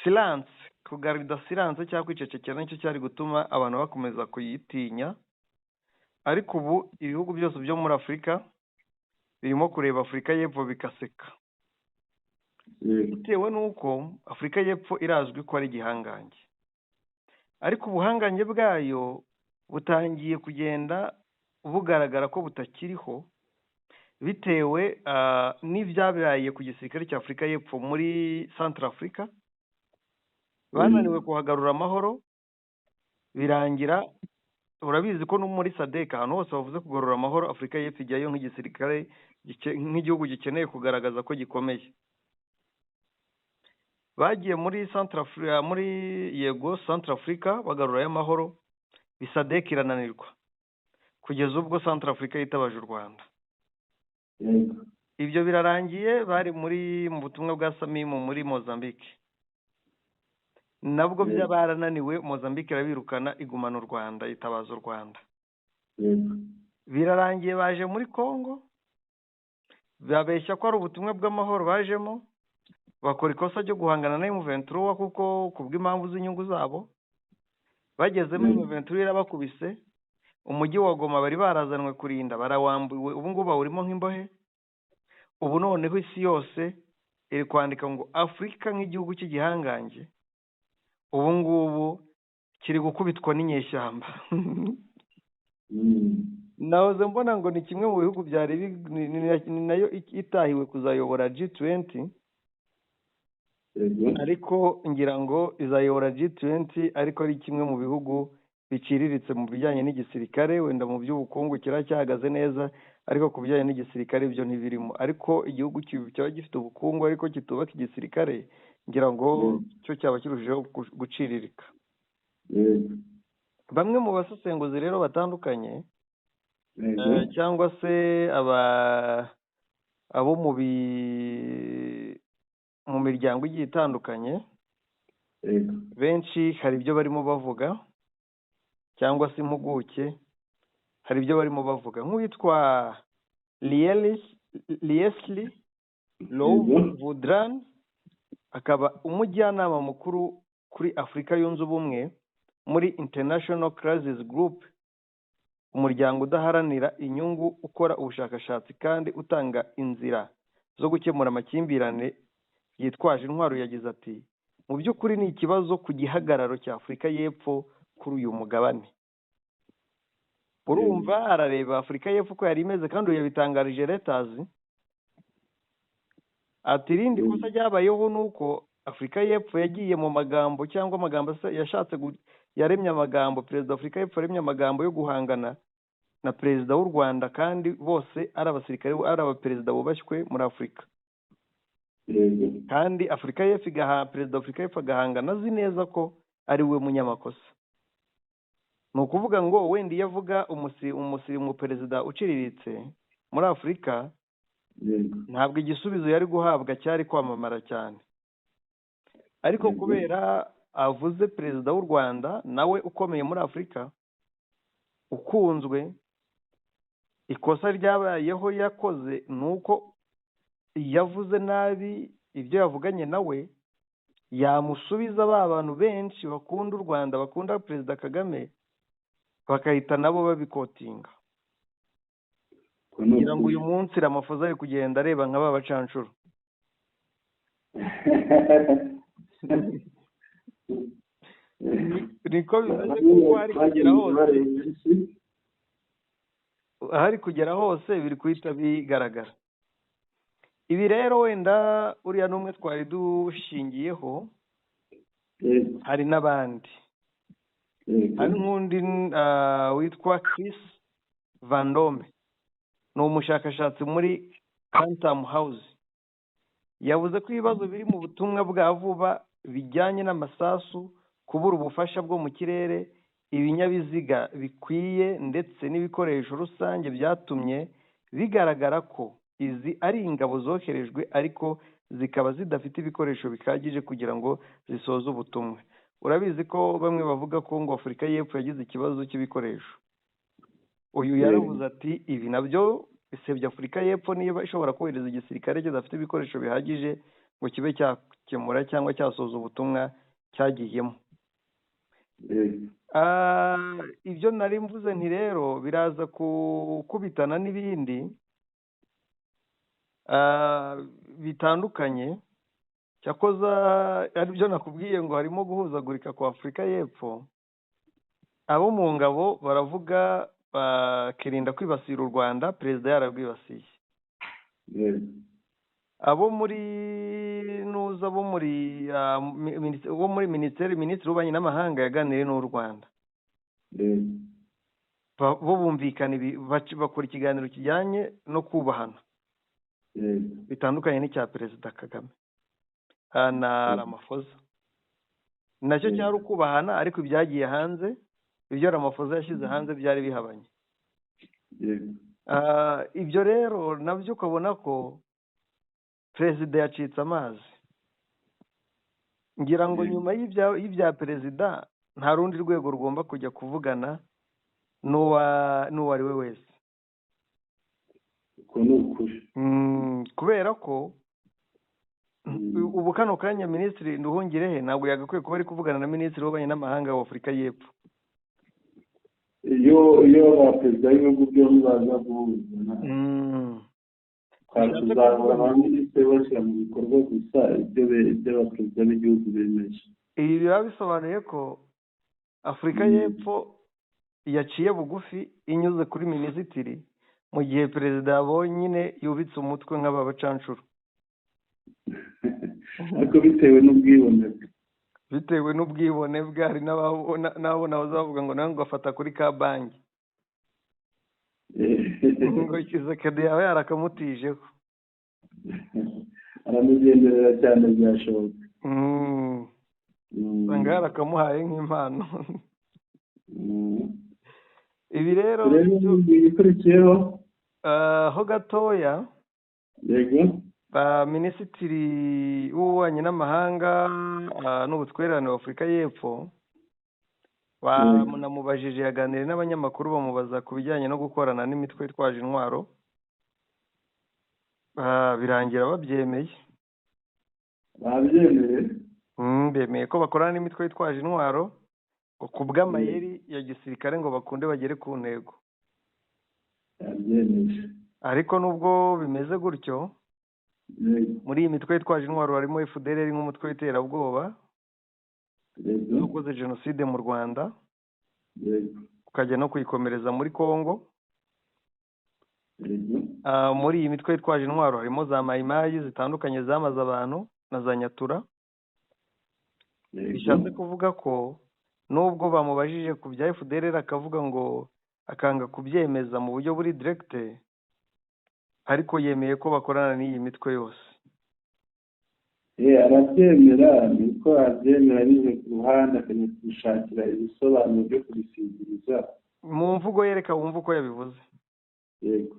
Silence, kugarida silence cyangwa kwicecekera nicyo cyari gutuma abantu bakomeza kuyitinya. Ariko ubu ibihugu byose byo muri Afurika birimo kureba Afurika y'Epfo bikaseka, bitewe n'uko Afurika y'Epfo irazwi ko ari igihangange. Ariko ubuhangange bwayo butangiye kugenda bugaragara ko butakiriho, bitewe n'ibyabaye ku gisirikare cya Afurika y'Epfo muri Central Africa. Bananiwe kuhagarura amahoro, birangira urabizi ko no muri SADC ahantu hose bavuze kugarura amahoro Afurika y'Epfo ijyayo nk'igisirikare nk'igihugu gikeneye kugaragaza ko gikomeye. Bagiye muri Central Africa, Central Africa bagarura amahoro, SADC irananirwa kugeza ubwo Central Africa yitabaje u Rwanda. Ibyo birarangiye, bari mu butumwa bwa Samimu muri Mozambique. Nabwo byabarananiwe, Mozambique irabirukana igumana u Rwanda, itabaza u Rwanda. Birarangiye baje muri Congo, babeshya ko ari ubutumwa bw'amahoro bajemo, bakora ikosa ryo guhangana na M23 kuko kubw'impamvu z'inyungu zabo. Bagezemo M23 irabakubise, umujyi wa Goma bari barazanwe kurinda barawambuwe, ubu ngubu bawurimo nk'imbohe. Ubu noneho isi yose iri kwandika ngo Afurika nk'igihugu cy'igihangange ubu ngubu kiri gukubitwa n'inyeshyamba. Nahoze mbona ngo ni kimwe mu bihugu byari ni nayo itahiwe kuzayobora G20, ariko ngira ngo izayobora G20 ariko ari kimwe mu bihugu biciriritse mu bijyanye n'igisirikare. Wenda mu by'ubukungu kiracyahagaze neza, ariko ku bijyanye n'igisirikare byo ntibirimo. Ariko igihugu cyaba gifite ubukungu ariko kitubaka igisirikare, ngira ngo cyo cyaba kirushijeho guciririka. Bamwe mu basesenguzi rero batandukanye cyangwa se abo mu miryango igiye itandukanye, benshi hari ibyo barimo bavuga, cyangwa se impuguke hari ibyo barimo bavuga. Nk'uwitwa Leslie Vaudran, akaba umujyanama mukuru kuri Afurika yunze ubumwe muri International Crisis Group, umuryango udaharanira inyungu ukora ubushakashatsi kandi utanga inzira zo gukemura amakimbirane yitwaje intwaro. Yagize ati, mu by'ukuri ni ikibazo ku gihagararo cya Afurika y'Epfo kuri uyu mugabane. Urumva arareba Afurika y'Epfo ko yari imeze, kandi yabitangarije Reuters. Ati irindi kosa ryabayeho nuko Afurika y'Epfo yagiye mu magambo cyangwa amagambo yashatse yaremye amagambo, perezida Afurika y'Epfo yaremye amagambo yo guhangana na perezida w'u Rwanda, kandi bose ari abasirikare, ari abaperezida bubashywe muri Afurika. Kandi Afurika y'Epfo perezida Afurika y'Epfo agahangana azi neza ko ari we munyamakosa. Ni ukuvuga ngo wenda iyo avuga umusirimu perezida uciriritse muri Afurika, ntabwo igisubizo yari guhabwa cyari kwamamara cyane, ariko kubera avuze perezida w'u Rwanda nawe ukomeye muri Afurika ukunzwe, ikosa ryabayeho yakoze nuko yavuze nabi ibyo yavuganye nawe, yamusubiza ba bantu benshi bakunda u Rwanda bakunda perezida Kagame bakahita nabo babikotinga, kugira ngo uyu munsi Ramaphosa ari kugenda areba nka ba bacanshuro. Niko bimeze kuko hari kugera hose biri kuhita bigaragara. Ibi rero wenda uriya n'umwe twari dushingiyeho, hari n'abandi, hari n'undi witwa Chris Van Dome, ni umushakashatsi muri Quantum House, yavuze ko ibibazo biri mu butumwa bwa vuba bijyanye n'amasasu, kubura ubufasha bwo mu kirere, ibinyabiziga bikwiye ndetse n'ibikoresho rusange byatumye bigaragara ko izi ari ingabo zoherejwe ariko zikaba zidafite ibikoresho bihagije kugira ngo zisoze ubutumwa. Urabizi ko bamwe bavuga ko ngo Afurika y'Epfo yagize ikibazo cy'ibikoresho. Uyu yaravuze ati ibi nabyo bisebya Afurika y'Epfo niba ishobora kohereza igisirikare kidafite ibikoresho bihagije ngo kibe cyakemura cyangwa cyasoza ubutumwa cyagiyemo. Ibyo nari mvuze nti rero biraza kukubitana n'ibindi bitandukanye, cyakoza aribyo nakubwiye ngo harimo guhuzagurika kwa Afurika y'Epfo. Abo mu ngabo baravuga bakirinda kwibasira u Rwanda, perezida yarabwibasiye. Abo muri nuza bo muri minisitiri w'ububanyi n'amahanga yaganiriye n'u Rwanda, bo bumvikana bakora ikiganiro kijyanye no kubahana bitandukanye n'icya perezida Kagame na Ramaphosa. Nacyo cyari ukubahana, ariko ibyagiye hanze, ibyo Ramaphosa yashyize hanze byari bihabanye. Ibyo rero nabyo ukabona ko perezida yacitse amazi. Ngira ngo nyuma y'ibya perezida nta rundi rwego rugomba kujya kuvugana n'uwo ari we wese, kubera ko ubu kano kanya Minisitiri Nduhungirehe ntabwo yagakwiye kuba ari kuvugana na Minisitiri w'ububanyi n'amahanga wa Afurika y'Epfo. iyo abaperezida b'ibihugu byombi baza guhuzanya tuzahura ba minisitiri bashyira mu bikorwa gusa ibyo abaperezida b'igihugu bemeje. Ibi biba bisobanuye ko Afurika y'Epfo yaciye bugufi inyuze kuri minisitiri, mu gihe perezida yabonye nyine yubitse umutwe nk'aba bacanshuro. Ariko bitewe n'ubwibone bwe, hari n'abo bazavuga ngo nawe ngo afata kuri ka banki ngo Kisekedi yawe yarakamutijeho, aramugenderera cyane byashoboka, usanga yarakamuhaye nk'impano. Ibi rero ibikurikiyeho ho gatoya, Minisitiri w'ububanyi n'amahanga n'ubutwererane wa Afurika y'Epfo banamubajije, yaganiriye n'abanyamakuru bamubaza ku bijyanye no gukorana n'imitwe itwaje intwaro, birangira babyemeye. Bemeye ko bakorana n'imitwe itwaje intwaro ngo ku bw'amayeri ya gisirikare ngo bakunde bagere ku ntego. Ariko nubwo bimeze gutyo, muri iyi mitwe itwaje intwaro harimo FDLR nk'umutwe w'iterabwoba wakoze jenoside mu Rwanda ukajya no kuyikomereza muri Congo. Muri iyi mitwe itwaje intwaro harimo za mayimayi zitandukanye zamaze abantu na za nyatura. Bishatse kuvuga ko nubwo bamubajije ku bya FDLR akavuga ngo akanga kubyemeza mu buryo buri direct, ariko yemeye ko bakorana n'iyi mitwe yose. Arabyemera, niko abyemera bize ku ruhande akajya kubishakira ibisobanuro byo kubisigiriza mu mvugo yereka wumva uko yabivuze. Yego.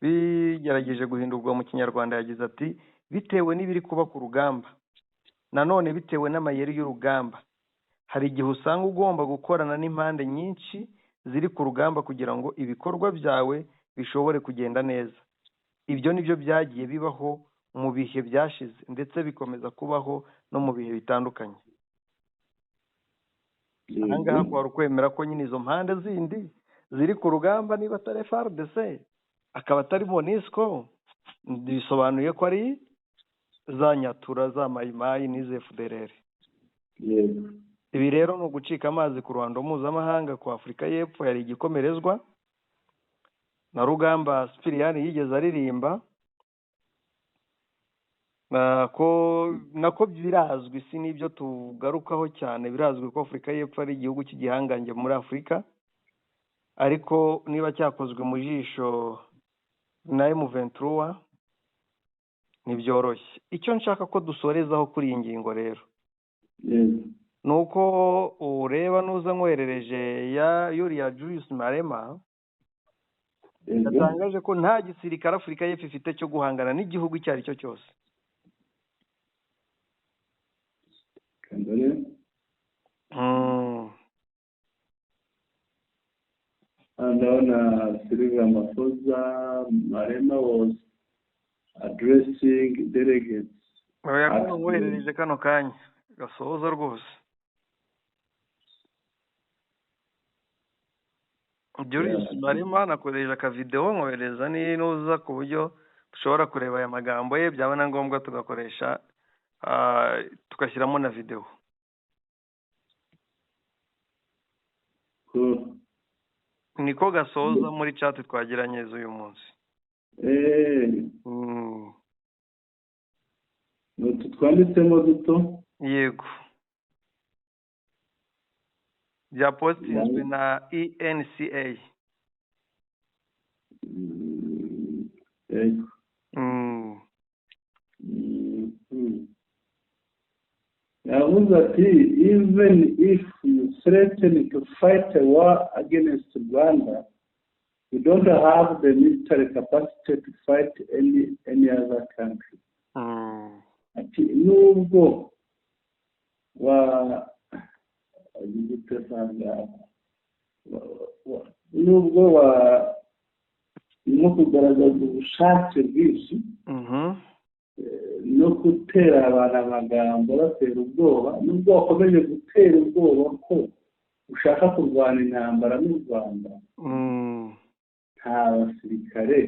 bigerageje guhindurwa mu kinyarwanda yagize ati bitewe n'ibiri kuba ku rugamba, nanone bitewe n'amayeri y'urugamba, hari igihe usanga ugomba gukorana n'impande nyinshi ziri ku rugamba kugira ngo ibikorwa byawe bishobore kugenda neza. Ibyo nibyo byagiye bibaho mu bihe byashize ndetse bikomeza kubaho no mu bihe bitandukanye. Aha ngaha kwari ukwemera ko nyine izo mpande zindi ziri ku rugamba niba atari FARDC akaba atari MONUSCO, bisobanuye ko ari za Nyatura, za Mayimayi n'ize FDLR. Ibi rero ni ugucika amazi ku ruhando mpuzamahanga ku Afurika y'Epfo yari igikomerezwa na Rugamba Sipiriyani yigeze aririmba nako birazwi, si n'ibyo tugarukaho cyane, birazwi ko Afurika y'Epfo ari igihugu cy'igihangange muri Afurika, ariko niba cyakozwe mu jisho na M23 ntibyoroshye. Icyo nshaka ko dusorezaho kuri iyi ngingo rero ni uko ureba nuza nkoherereje ya Yuriya Julius Malema yatangaje ko nta gisirikare Afurika y'Epfo ifite cyo guhangana n'igihugu icyo ari cyo cyose. Ndabona Cyril Ramaphosa Malema was addressing delegates. Yakoherereje kano kanya gasoza rwose. Julius Malema nakoresha akavideo nkohereza n'inuza ku buryo dushobora kureba aya magambo ye, byaba na ngombwa tugakoresha tugashyiramo na video. Niko gasoza muri chat twagiranye uyu munsi. Twanditsemo duto. Yego. Bya postinzwe na ENCA. Yego. Yavuze ati even if you threaten to fight a war against Rwanda, you don't have the military capacity to fight any other country. Ati nubwo no kugaragaza ubushake bwinshi no gutera abantu amagambo batera ubwoba, nubwo wakomeje gutera ubwoba ko ushaka kurwana intambara n'u Rwanda, nta basirikare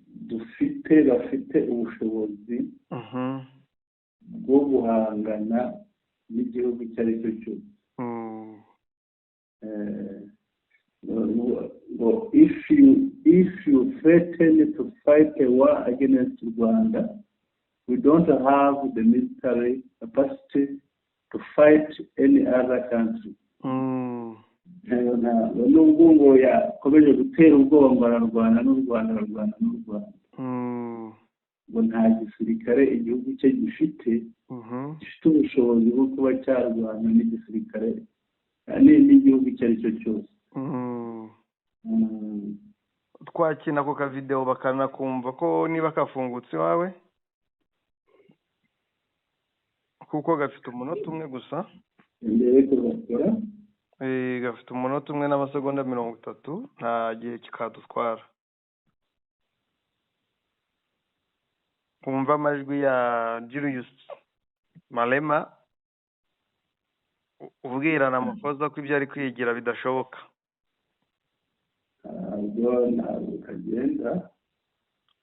dufite bafite ubushobozi bwo guhangana n'igihugu icyo ari cyo cyose. If you threaten to fight a war against Rwanda, we don't have the military capacity to fight any other country. Nubwo ngo yakomeje gutera ubwoba ngo ararwana n'u Rwanda, ngo nta gisirikare igihugu cye gifite ubushobozi bwo kuba cyarwana n'igisirikare n'igihugu icyo ari cyo cyose. Twakina ako kavideo bakanakumva ko niba kafungutse iwawe, kuko gafite umunota umwe gusa. Gafite umunota umwe n'amasegonda 30, nta gihe kikadutwara. Kumva amajwi ya Julius Malema ubwira Ramaphosa ko ibyo ari kwigira bidashoboka.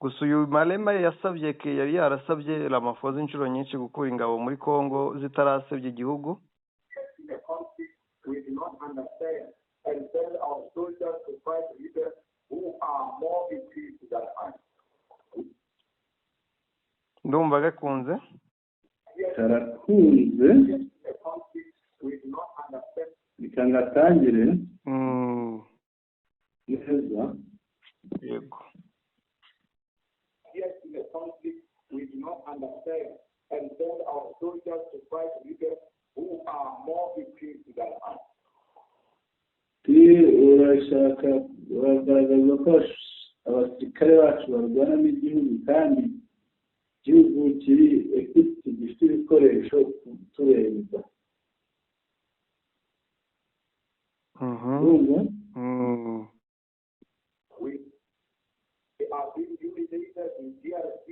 Gusa uyu Malema yasabye yari yarasabye Ramaphosa inshuro nyinshi gukura ingabo muri Kongo zitarasebye igihugu. Ndumva gakunze. Karakunze. Bikangatangire. Neza. Yego. Yes, in a conflict we do not understand and send our soldiers to fight leaders who are more equipped than us. Urashaka uragaragaza ko abasirikare bacu barwana n'igihugu kandi igihugu kiri ekwiti gifite ibikoresho turenza. We are being humiliated in DRC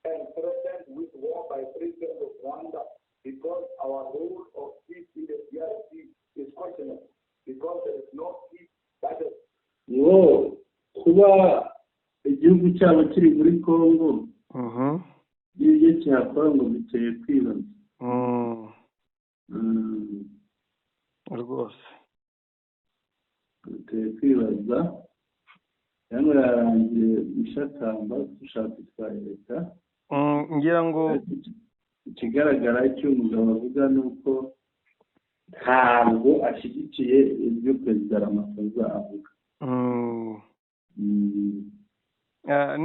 and threatened with war by President of Rwanda because our role of peace in the DRC is questionable because there is no peace. That is. Kuba igihugu cyabo kiri muri Congo n'ibyo cyakora ngo biteye kwibaza rwose biteye kwibaza cyangwa yarangiye ishakamba dushaka twa leta. ngira ngo ikigaragara icyo umugabo avuga ni uko ntabwo ashyigikiye ibyo Perezida Ramaphosa avuga.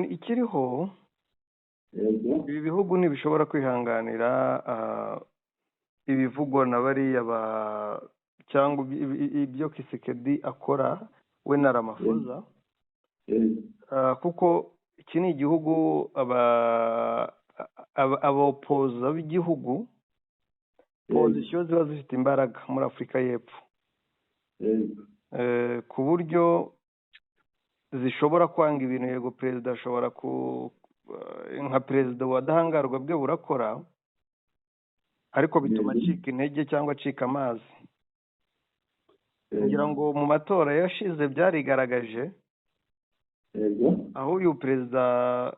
ikiriho ibi bihugu ntibishobora kwihanganira ibivugwa na bariya cyangwa ibyo Kisekedi akora we na Ramaphosa kuko iki ni igihugu abapoza b'igihugu pozisiyo ziba zifite imbaraga muri Afurika y'Epfo ku buryo zishobora kwanga ibintu. Yego perezida ashobora nka perezida wadahangarwa bwe burakora ariko bituma acika intege cyangwa acika amazi. ngira ngo mu matora yashize byarigaragaje aho uyu perezida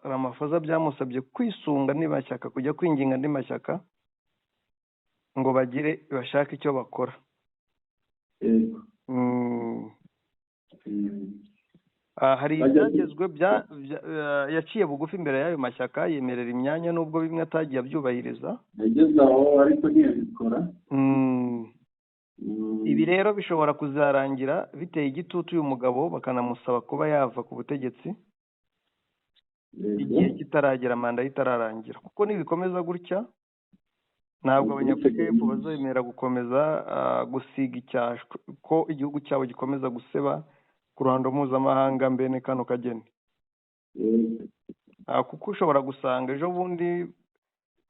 Ramaphosa byamusabye kwisunga andi mashyaka, kujya kwinginga andi mashyaka ngo bashake icyo bakora. hari ibyagezwe yaciye bugufi imbere y'ayo mashyaka yemerera imyanya nubwo bimwe atagiye abyubahiriza. yageze aho ariko ntiyabikora. ibi rero bishobora kuzarangira biteye igitutu uyu mugabo bakanamusaba kuba yava ku butegetsi igihe kitaragera, manda itararangira, kuko nibikomeza gutya ntabwo abanyafurika y'Epfo bazemera gukomeza gusiga icyasha ko igihugu cyabo gikomeza guseba ku ruhando mpuzamahanga mbene kano kageni. kuko ushobora gusanga ejo bundi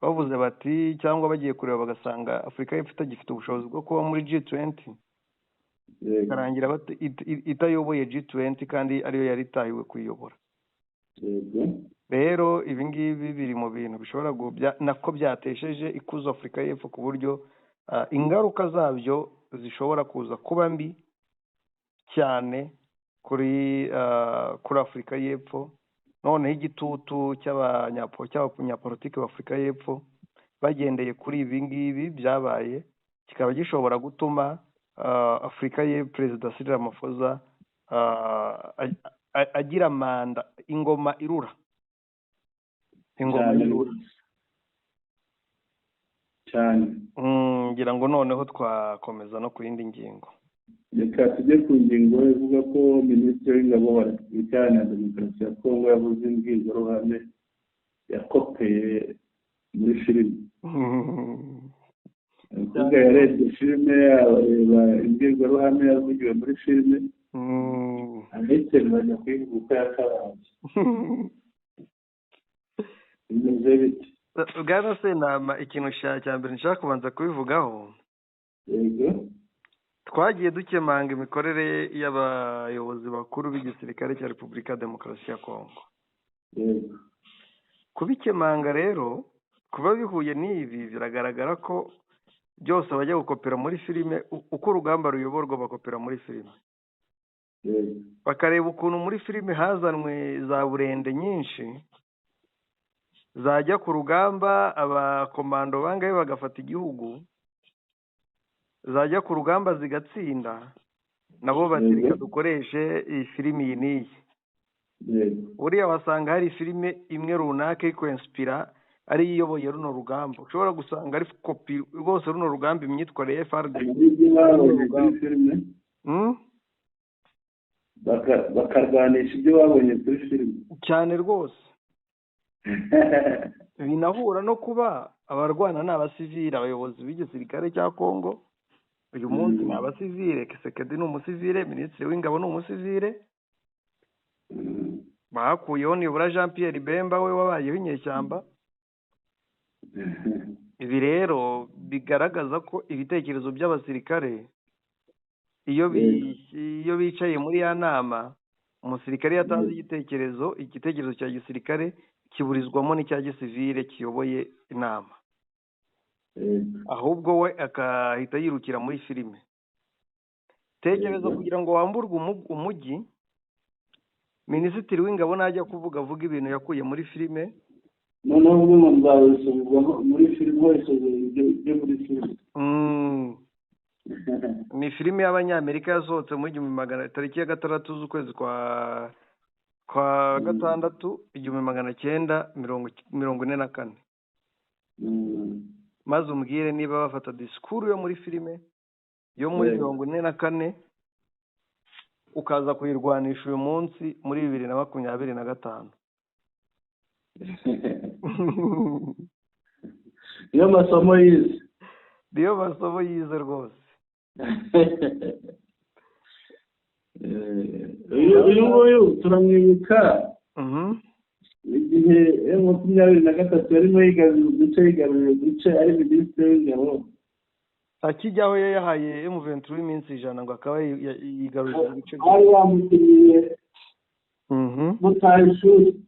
bavuze bati cyangwa bagiye kureba bagasanga Afurika y'Epfo itagifite ubushobozi bwo kuba muri G20 ikarangira itayoboye G20 kandi ariyo yari itahiwe kuyiyobora. rero ibi ngibi biri mu bintu bishobora nako byatesheje ikuzo Afurika y'Epfo ku buryo ingaruka zabyo zishobora kuza kuba mbi cyane kuri Afurika y'Epfo. noneho igitutu cy'abanyapolitiki b'Afurika y'Epfo bagendeye kuri ibi ngibi byabaye kikaba gishobora gutuma Afurika y'Epfo Perezida Cyril Ramaphosa agira manda ingoma irura cyane. ngira ngo noneho twakomeza no ku yindi ngingo. reka tujye ku ngingo ivuga ko Minisitiri w'Ingabo wa Repubulika Iharanira Demokarasi ya Kongo yavuze imbwirwaruhame yakopeye muri filime. kuvuga yarebye filime areba imbwirwaruhame yavugiwe muri filime ndetse bajya kwivuga uko yakaranze. bimeze biti bwana Senama, ikintu cya mbere nshaka kubanza kubivugaho, yego twagiye dukemanga imikorere y'abayobozi bakuru b'igisirikare cya Repubulika ya Demokarasi ya Kongo. kubikemanga rero kuba bihuye n'ibi biragaragara ko byose bajya gukopera muri filime. uko urugamba ruyoborwa bakopera muri filime, bakareba ukuntu muri filime hazanwe za burende nyinshi zajya ku rugamba, abakomando bangahe bagafata igihugu, zajya ku rugamba zigatsinda, nabo batirika dukoreshe iyi filime iyi n'iyi. uriya wasanga hari filime imwe runaka iri kwinspira ari iyoboye runo rugamba, ushobora gusanga ari kopi rwose runo rugamba imyitwarire ya FARDC bakarwanisha ibyo babonye kuri filime cyane rwose. binahura no kuba abarwana ni abasivile. abayobozi b'igisirikare cya Kongo uyu munsi ni abasivile. Kisekedi ni umusivile, Minisitiri w'Ingabo ni umusivile. bakuyeho nibura Jean Pierre Bemba we wabayeho inyeshyamba. Ibi rero bigaragaza ko ibitekerezo by'abasirikare iyo bicaye muri ya nama, umusirikare yatanze igitekerezo cya gisirikare kiburizwamo n'icya gisivile kiyoboye inama, ahubwo we akahita yirukira muri filime. Tekereza kugira ngo wamburwe umujyi, minisitiri w'ingabo najya kuvuga avuga ibintu yakuye muri filime, noneho ubu nzabisubizamo muri filime wese ibyo muri filime. Ni filime y'Abanyamerika yasohotse muri 6 z'ukwezi kwa gatandatu 1944. Maze umbwire niba bafata disikuru yo muri filime yo muri 1944 ukaza kuyirwanisha uyu munsi muri 2025. Niyo masomo yize rwose. uyu nguyu turamwibuka igihe M23 yarimo yigarurira uduce ari minisitiri w'ingabo. Akijyaho yahaye M23 iminsi 100 ngo akaba yigarurira ibice bari bamutiriye gutaha ishuri,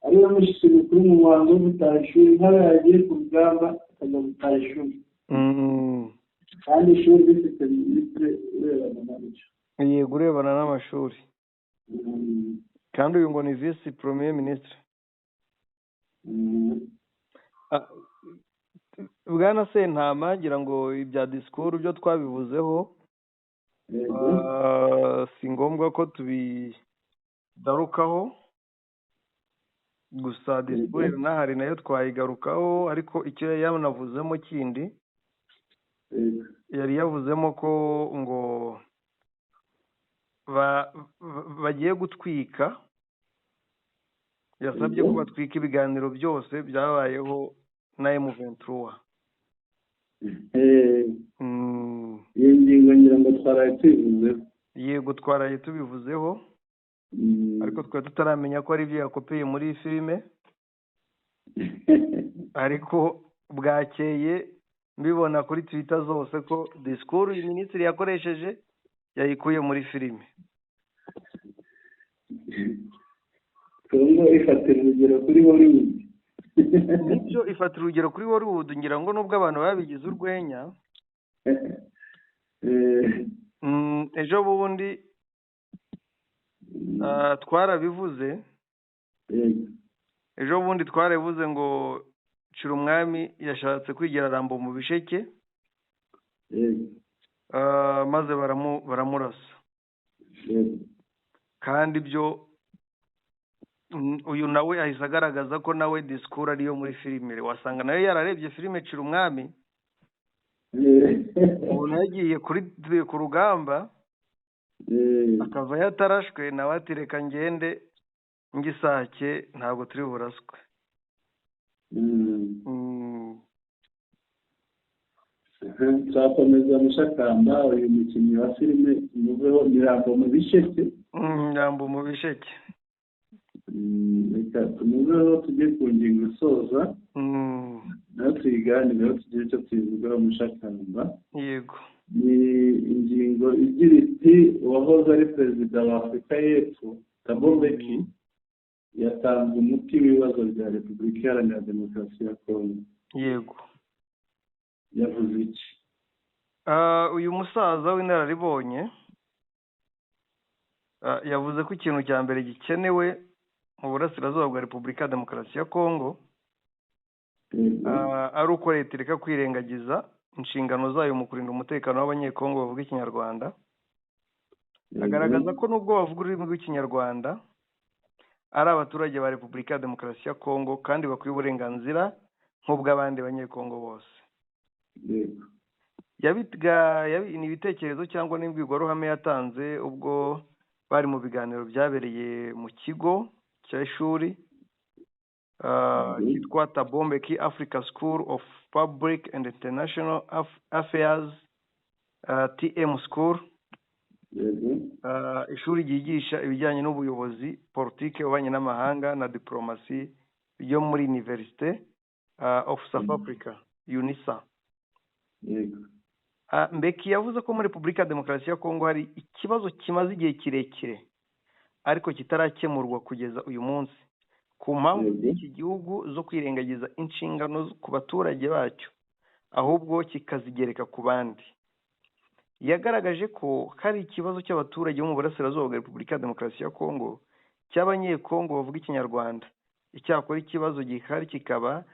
ari we mushyitsi mukuru mu muhango wo gutaha ishuri, nk'aho yagiye ku rugamba akajya gutaha ishuri. Kandi ishuri rifite minisitiri urebana n'amashuri. Yego, urebana n'amashuri. Kandi uyu ngo ni vice premier ministre. Bwana Sentama, ngira ngo ibya disikuru byo twabivuzeho, si ngombwa ko tubidarukaho, gusa disikuru nahari nayo twayigarukaho, ariko icyo yanavuzemo kindi yari yavuzemo ko ngo bagiye gutwika, yasabye ko batwika ibiganiro byose byabayeho na M23. Iyo ngingo ngira ngo twaraye tubivuzeho. Yego, twaraye tubivuzeho, ariko twari tutaramenya ko ari ibyo yakopeye muri filime, ariko bwakeye mbibona kuri Twitter zose ko disikuru iyi minisitiri yakoresheje yayikuye muri filime. Kongo ifatira urugero kuri Hollywood. Nibyo, ifatira urugero kuri Hollywood, ngira ngo nubwo abantu babigize urwenya. Ejo bundi twarabivuze, ngo Cirumwami yashatse kwigira Rambo mu Bisheke, maze baramurasa. Kandi ibyo uyu nawe ahise agaragaza ko nawe disikuru ariyo muri filime. Wasanga nawe yararebye filime Cirumwami, ubu yagiye ku rugamba akava yatarashwe, nawe ati reka ngende ngisake ntabwo turi buraswe. Turakomeza Mushakamba, uyu mukinnyi wa filime tumuveho ni Rambo mu Bisheke. Rambo mu Bisheke. Reka tumuveho tujye ku ngingo isoza, nayo tuyiganireho tugire icyo tuyivugaho Mushakamba. Yego. Ni ingingo igira iti uwahoze ari perezida wa Afurika y'Epfo Thabo Mbeki yatanze umuti w'ibibazo bya Repubulika Iharanira Demokarasi ya Kongo. Yego. Yavuze iki? Uyu musaza w'inararibonye yavuze ko ikintu cya mbere gikenewe mu burasirazuba bwa Repubulika ya Demokarasi ya Kongo ari uko leta ireka kwirengagiza inshingano zayo mu kurinda umutekano w'abanyekongo bavuga Ikinyarwanda. Agaragaza ko nubwo bavuga ururimi rw'Ikinyarwanda ari abaturage ba Repubulika ya Demokarasi ya Kongo kandi bakwiye uburenganzira nk'ubw'abandi banyekongo bose. Ni ibitekerezo cyangwa n'imbwirwaruhame yatanze ubwo bari mu biganiro byabereye mu kigo cy'ishuri cyitwa Thabo Mbeki Africa School of Public and International Affairs, TM School, ishuri ryigisha ibijyanye n'ubuyobozi, politiki, ububanyi n'amahanga na diplomasi ryo muri University of South Africa, UNISA. Mbeki yavuze ko muri Repubulika ya Demokarasi ya Kongo hari ikibazo kimaze igihe kirekire ariko kitarakemurwa kugeza uyu munsi ku mpamvu z'iki gihugu zo kwirengagiza inshingano ku baturage bacyo ahubwo kikazigereka ku bandi. Yagaragaje ko hari ikibazo cy'abaturage bo mu burasirazuba bwa Repubulika ya Demokarasi ya Kongo cy'abanyekongo bavuga ikinyarwanda. Icyakora ikibazo gihari kikaba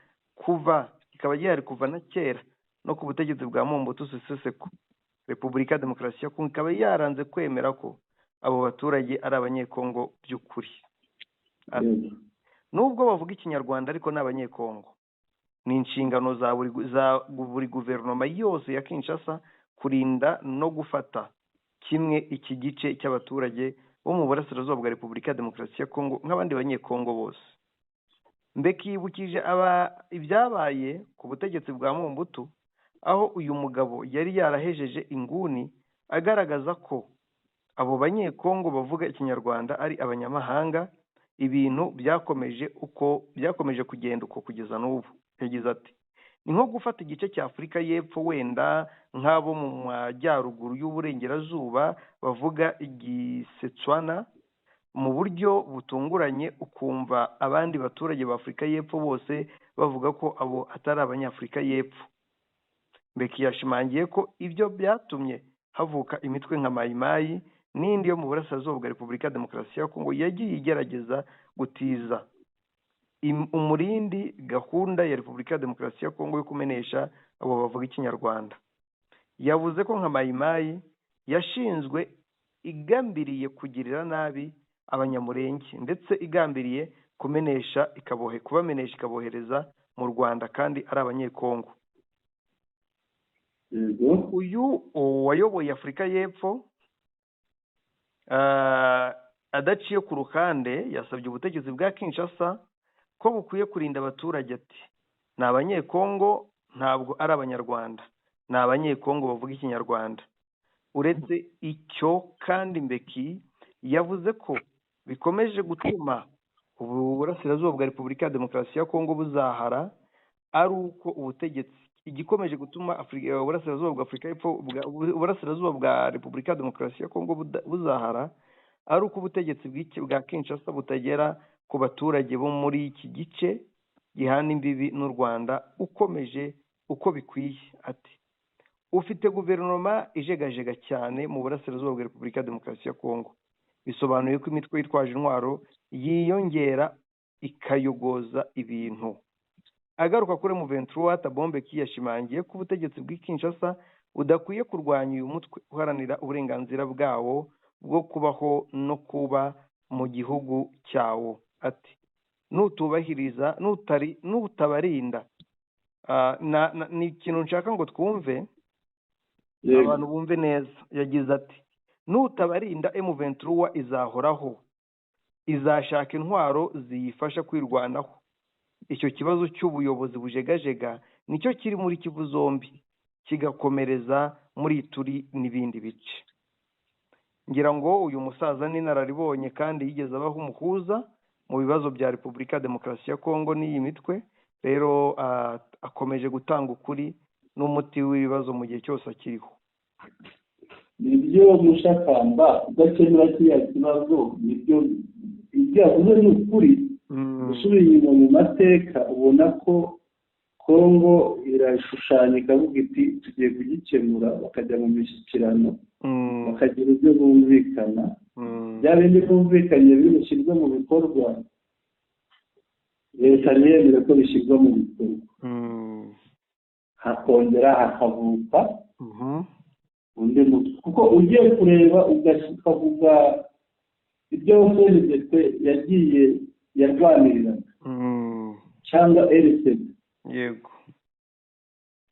gihari kuva na kera no ku butegetsi bwa Mobutu Sese Seko. Repubulika ya Demokarasi ya Kongo ikaba yaranze kwemera ko abo baturage ari abanyekongo by'ukuri. Nubwo bavuga ikinyarwanda ariko ni abanyekongo. Ni inshingano za buri guverinoma yose ya Kinshasa kurinda no gufata kimwe iki gice cy'abaturage bo mu burasirazuba bwa Repubulika ya Demokarasi ya Kongo nk'abandi banyekongo bose. Mbeki yibukije ibyabaye ku butegetsi bwa Mobutu aho uyu mugabo yari yarahejeje inguni agaragaza ko abo banyekongo bavuga ikinyarwanda ari abanyamahanga. Ibintu byakomeje kugenda uko kugeza n'ubu. Yagize ati ni nko gufata igice cya Afurika y'Epfo wenda nk'abo mu majyaruguru y'uburengerazuba bavuga igisetswana mu buryo butunguranye ukumva abandi baturage ba Afurika y'Epfo bose bavuga ko abo atari abanyafurika y'Epfo. Mbeki yashimangiye ko ibyo byatumye havuka imitwe nka Mayimayi n'indi yo mu burasirazuba bwa Repubulika ya Demokarasi ya Kongo yagiye igerageza gutiza umurindi gahunda ya Repubulika ya Demokarasi ya Kongo yo kumenesha abo bavuga ikinyarwanda. Yavuze ko nka Mayimayi yashinzwe igambiriye kugirira nabi abanyamurenge ndetse igambiriye kubamenesha ikabohereza mu Rwanda kandi ari abanyekongo. Uyu wayoboye Afurika y'Epfo adaciye ku ruhande yasabye ubutegetsi bwa Kinshasa ko bukwiye kurinda abaturage. Ati ni abanyekongo ntabwo ari abanyarwanda, ni abanyekongo bavuga ikinyarwanda. Uretse icyo kandi Mbeki yavuze ko bikomeje gutuma uburasirazuba bwa Repubulika ya Demokarasi ya Kongo buzahara ari uko ubutegetsi igikomeje gutuma uburasirazuba bwa Afurika y'Epfo uburasirazuba bwa Repubulika ya Demokarasi ya Kongo buzahara ari uko ubutegetsi bwa Kinshasa butagera ku baturage bo muri iki gice gihana imbibi n'u Rwanda ukomeje uko bikwiye. Ati ufite guverinoma ijegajega cyane mu burasirazuba bwa Repubulika ya Demokarasi ya Kongo. Bisobanuye ko imitwe yitwaje intwaro yiyongera ikayogoza ibintu. Agaruka kuri M23 Mbeki yashimangiye ko ubutegetsi bw'i Kinshasa budakwiye kurwanya uyu mutwe uharanira uburenganzira bwawo bwo kubaho no kuba mu gihugu cyawo. Ati nutabarinda ni ikintu nshaka ngo twumve abantu bumve neza. Yagize ati nutabarinda M23 izahoraho, izashaka intwaro ziyifasha kwirwanaho. Icyo kibazo cy'ubuyobozi bujegajega nicyo kiri muri Kivu zombi kigakomereza muri Ituri n'ibindi bice. Ngira ngo uyu musaza n'inararibonye kandi yigeze abaho umuhuza mu bibazo bya Repubulika ya Demokarasi ya Kongo n'iyi mitwe. Rero akomeje gutanga ukuri n'umuti w'ibibazo mu gihe cyose akiriho. Nibyo mushakamba udakemura kiriya kibazo, nibyo ibyavuze ni ukuri. Usubira inyuma mu mateka ubona ko Kongo irashushanya ikavuga iti tugiye kugikemura, bakajya mu mishyikirano bakagira ibyo bumvikana. Bya bindi bumvikanye biri bushyirwe mu bikorwa, leta ntiyemere ko bishyirwa mu bikorwa, hakongera hakavuka undi mutwe. Kuko ugiye kureba ukavuga ibyo FNDP yagiye yarwanirira cyangwa RCD, yego,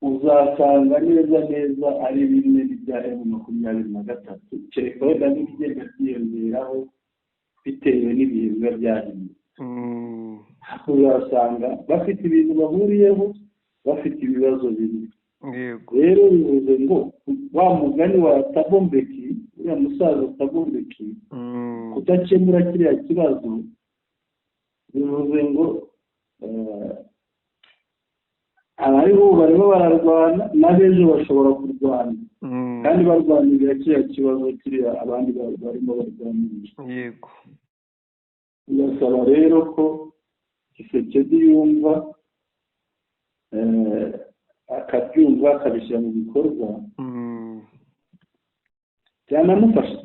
uzasanga neza ari bimwe bya M23, kereka wenda n'ibigenda byiyongeraho bitewe n'ibihe biba byahindutse. Uzasanga bafite ibintu bahuriyeho, bafite ibibazo bimwe. Rero bivuze ngo wa mugani wa Mbeki uriya musaza Tabundiki kudakemura kiriya kibazo bivuze ngo abariho barimo bararwana n'abejo bashobora kurwana kandi barwanira kiriya kibazo kiriya abandi barimo barwanira. Yego. Birasaba rero ko Tshisekedi yumva akabyumva akabishyira mu bikorwa,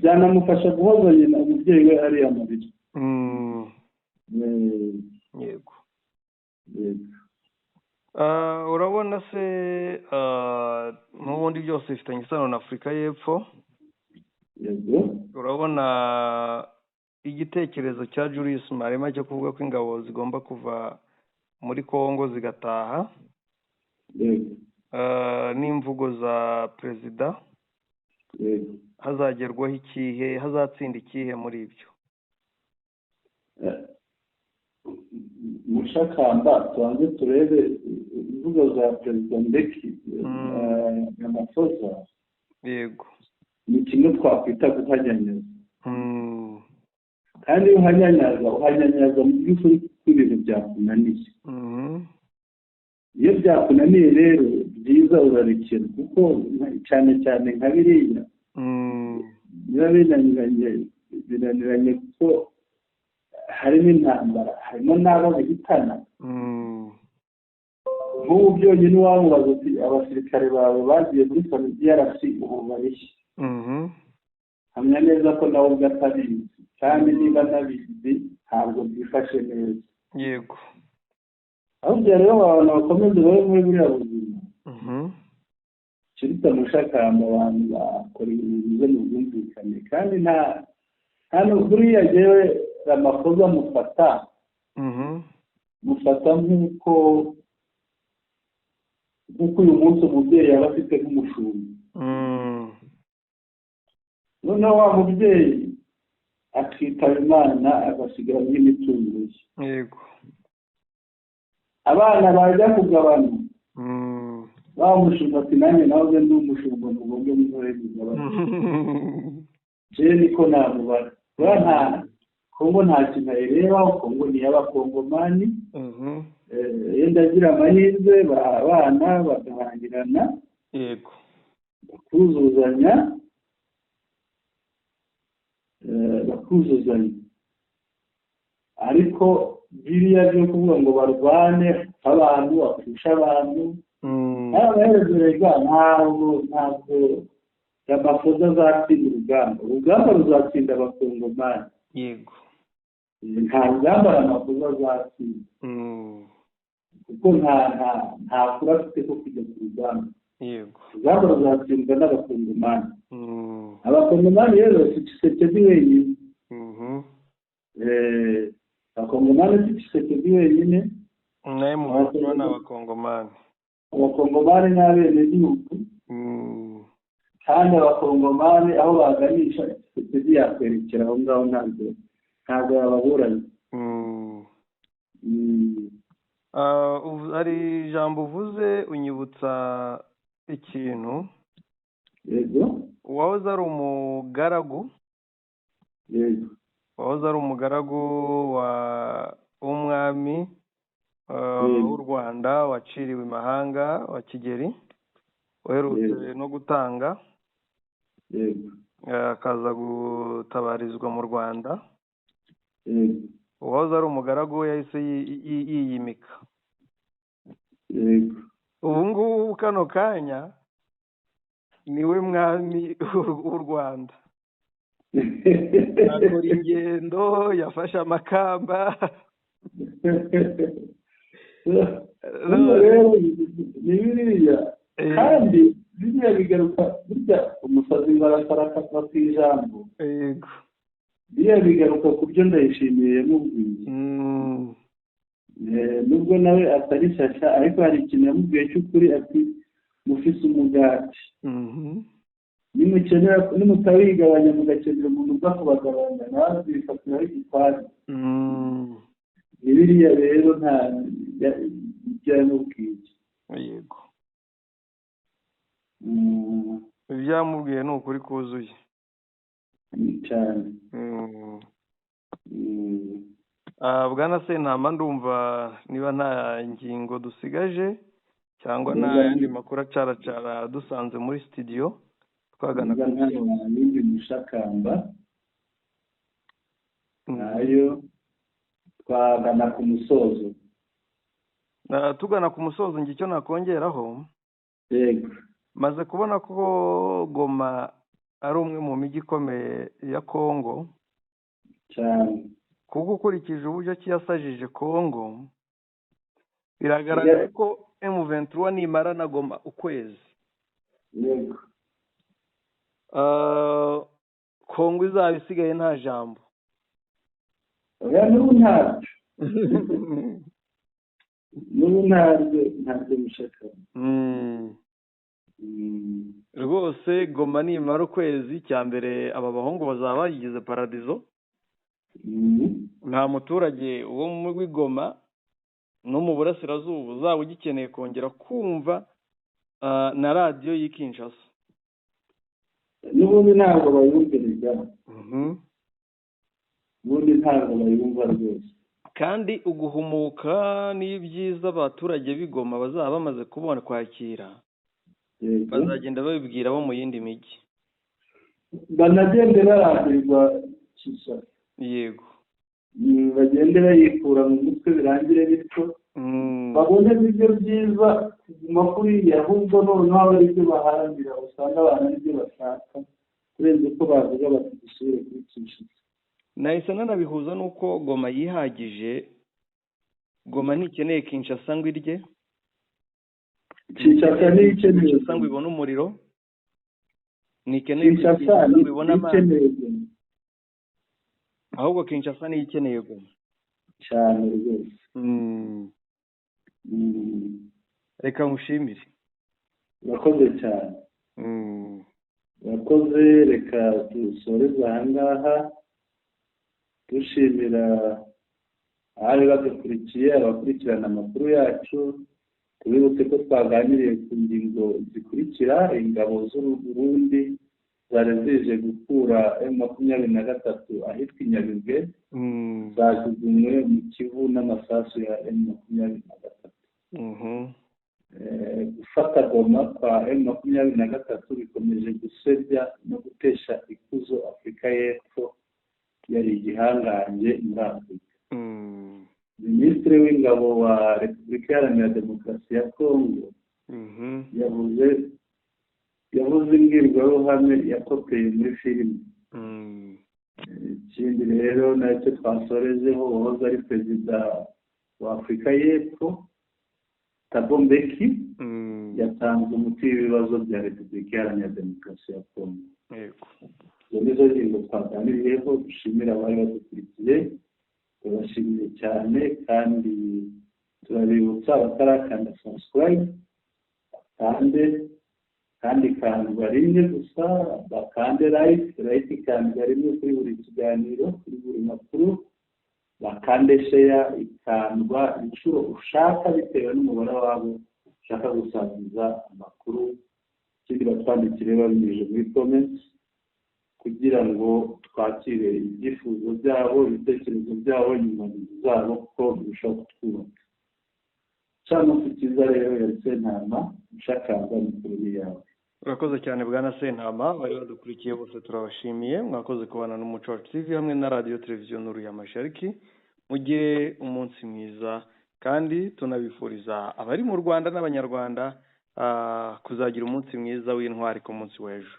byanamufasha guhoza nyina umubyeyi we ariya marira. Yego. Urabona se n'ubundi byose bifitanye isano na Afurika y'Epfo. Yego. Urabona igitekerezo cya Julius Malema cyo kuvuga ko ingabo zigomba kuva muri Kongo zigataha. Yego. N'imvugo za perezida. Yego. Hazagerwaho ikihe, hazatsinda ikihe muri ibyo? Mushakamba tubanze turebe imvugo za perezida Mbeki Ramaphosa. Yego. Ni kimwe twakwita guhanyanyaza. Kandi uhanyanyaza mu by'ukuri ibintu byakunaniye. Iyo byakunaniye rero byiza urarekera, kuko cyane cyane nka biriya biba binaniranye kuko harimo intambara, harimo n'abo bihitana. Nk'ubu byonyine wamubaza uti abasirikare bawe bagiye muri DRC ubu barishye, hamya neza ko nawe ubwo atabizi, kandi niba nabizi ntabwo byifashe neza. Yego. ahubwo rero abantu bakomeze babe muri buriya buzima kirita mushakamba abantu bakora ibintu bize mu bwumvikane, kandi nta buriya jewe Ramaphosa mufata nk'uko uyu munsi umubyeyi yaba afite nk'umushumba. Noneho wa mubyeyi akitaba Imana agasigara n'imitungo ye. Yego. Abana bajya kugabana bamushumba ati nanjye nawe ndi umushumba mugombe muzore kugabana. Je niko namubara. Nta Kongo nta kintu ayirebaho, Kongo ni y'abakongomani. Yenda agira amahirwe abana bagahangirana. Yego. bakuzuzanya ariko biriya byo kuvuga ngo barwane abantu bapfusha abantu n'abaherezo rega ntabwo Ramaphosa azatsinda urugamba ruzatsinda abakongomani. Yego. nta rugamba Ramaphosa azatsinda kuko nta kuri afite ko kujya ku rugamba. Yego. urugamba ruzatsindwa n'abakongomani. Abakongomani rero si Tshisekedi wenyine. Abakongomani si Tshisekedi wenyine, naye mu bakuru n'abakongomani. Abakongomani n'abenegihugu, kandi abakongomani aho baganisha Tshisekedi yakwerekera aho ngaho, ntabwo yababuranye. Hari ijambo uvuze unyibutsa ikintu. Yego. Wahoze ari umugaragu. Yego. Wahoze ari umugaragu w'umwami w'u Rwanda waciriwe imahanga wa Kigeli, uherutse no gutanga. Yego. Akaza gutabarizwa mu Rwanda. Yego. Uwahoze ari umugaragu we yahise yiyimika. Yego. Ubu ngubu kano kanya niwe mwami w'u Rwanda. Akora ingendo, yafashe amakamba. Rero ni biriya, kandi biriya bigaruka burya umusazi barasaraka ku ijambo. Yego. Biriya bigaruka ku byo Ndayishimiye yamubwiye. Nubwo nawe atari shyashya, ariko hari ikintu yamubwiye cy'ukuri ati mufise umugati. Nimutawigabanya mugakenera umuntu uza kubagabanya, nawe bifatiraho igitwari. Ni biriya rero nta byamubwiye. Yego. Ibyamubwiye ni ukuri kuzuye. cyane. Bwana Sentama, ndumva niba nta ngingo dusigaje cyangwa nta yandi makuru acara dusanze muri studio twagana n'indi mushakamba nayo twagana ku musozo. Tugana ku musozo njye icyo nakongeraho, yego, maze kubona ko Goma ari umwe mu mijyi ikomeye ya Kongo cyane, kuko ukurikije uburyo kiyasajije Kongo biragaragara ko M23 nimara na Goma ukwezi, yego, Kongo izaba isigaye nta jambo. oya n'ubu ntabyo n'ubu ntabyo mushaka. Rwose Goma nimara ukwezi cya mbere aba bahungu bazaba bayigize paradizo. Nta muturage wo muri Goma no mu burasirazuba uzaba ugikeneye kongera kumva na radiyo y'i Kinshasa. n'ubundi ntabwo bayumviriza, ubundi ntabwo bayumva rwose. Kandi uguhumuka n'ibyiza abaturage b'Igoma bazaba bamaze kubona kwakira, bazagenda babibwira abo mu yindi mijyi, banagende barambirwa Kinshasa. yego, bagende bayikura mu mutwe birangire bityo, babone ibyo byiza kuguma kuriya, ahubwo noneho aba ari byo baharanira, usanga abantu ari byo bashaka kurenza uko bavuga bati dusubire kuri Kinshasa. nahise nanabihuza n'uko Goma yihagije. Goma ntikeneye Kinshasa ngo irye, Kinshasa ntikeneye Kinshasa ngo ibone umuriro, ntikeneye Kinshasa ngo ibone amazi, ahubwo Kinshasa niyo ikeneye Goma cyane rwose. reka ngushimire. urakoze cyane. urakoze. reka dusoreze aha ngaha dushimira abari badukurikiye, abakurikirana amakuru yacu. tubibutse ko twaganiriye ku ngingo zikurikira: ingabo z'u Burundi zari zije gukura M23 ahitwa i Nyabigwe, zajugunywe mu Kivu n'amasasu ya M23. gufata Goma kwa M23 bikomeje gusebya no gutesha ikuzo Afurika y'Epfo yari igihangange muri Afurika. Minisitiri w'ingabo wa Repubulika Iharanira Demokarasi ya Kongo yavuze imbwirwaruhame yakopeye muri filime. ikindi rero nacyo twasorejeho, uwahoze ari perezida wa Afurika y'Epfo Thabo Mbeki yatanze umuti w'ibibazo bya Repubulika Iharanira Demokarasi ya Kongo. izo nizo ngingo twaganiriyeho. dushimira abari badukurikiye, turabashimiye cyane, kandi turabibutsa abatarakanda subscribe kandi kandwa rimwe gusa, bakande like ikandwa rimwe kuri buri kiganiro, kuri buri makuru, bakande share ikandwa inshuro ushaka bitewe n'umubare wabo ushaka gusangiza amakuru. ikindi batwandikire babinyujije muri comments kugira ngo twakire ibyifuzo byabo, ibitekerezo byabo, nyuma zabo ko birushaho kutwubaka. cyangwa se cyiza rero ya Sentama ushakamba mikuru yawe. Urakoze cyane Bwana Sentama, bari badukurikiye bose turabashimiye. Mwakoze kubana n'Umuco Wacu TV hamwe na Radio Televiziyo Nuru ya Mashariki. Mugire umunsi mwiza, kandi tunabifuriza abari mu Rwanda n'Abanyarwanda kuzagira umunsi mwiza w'intwari ku munsi w'ejo.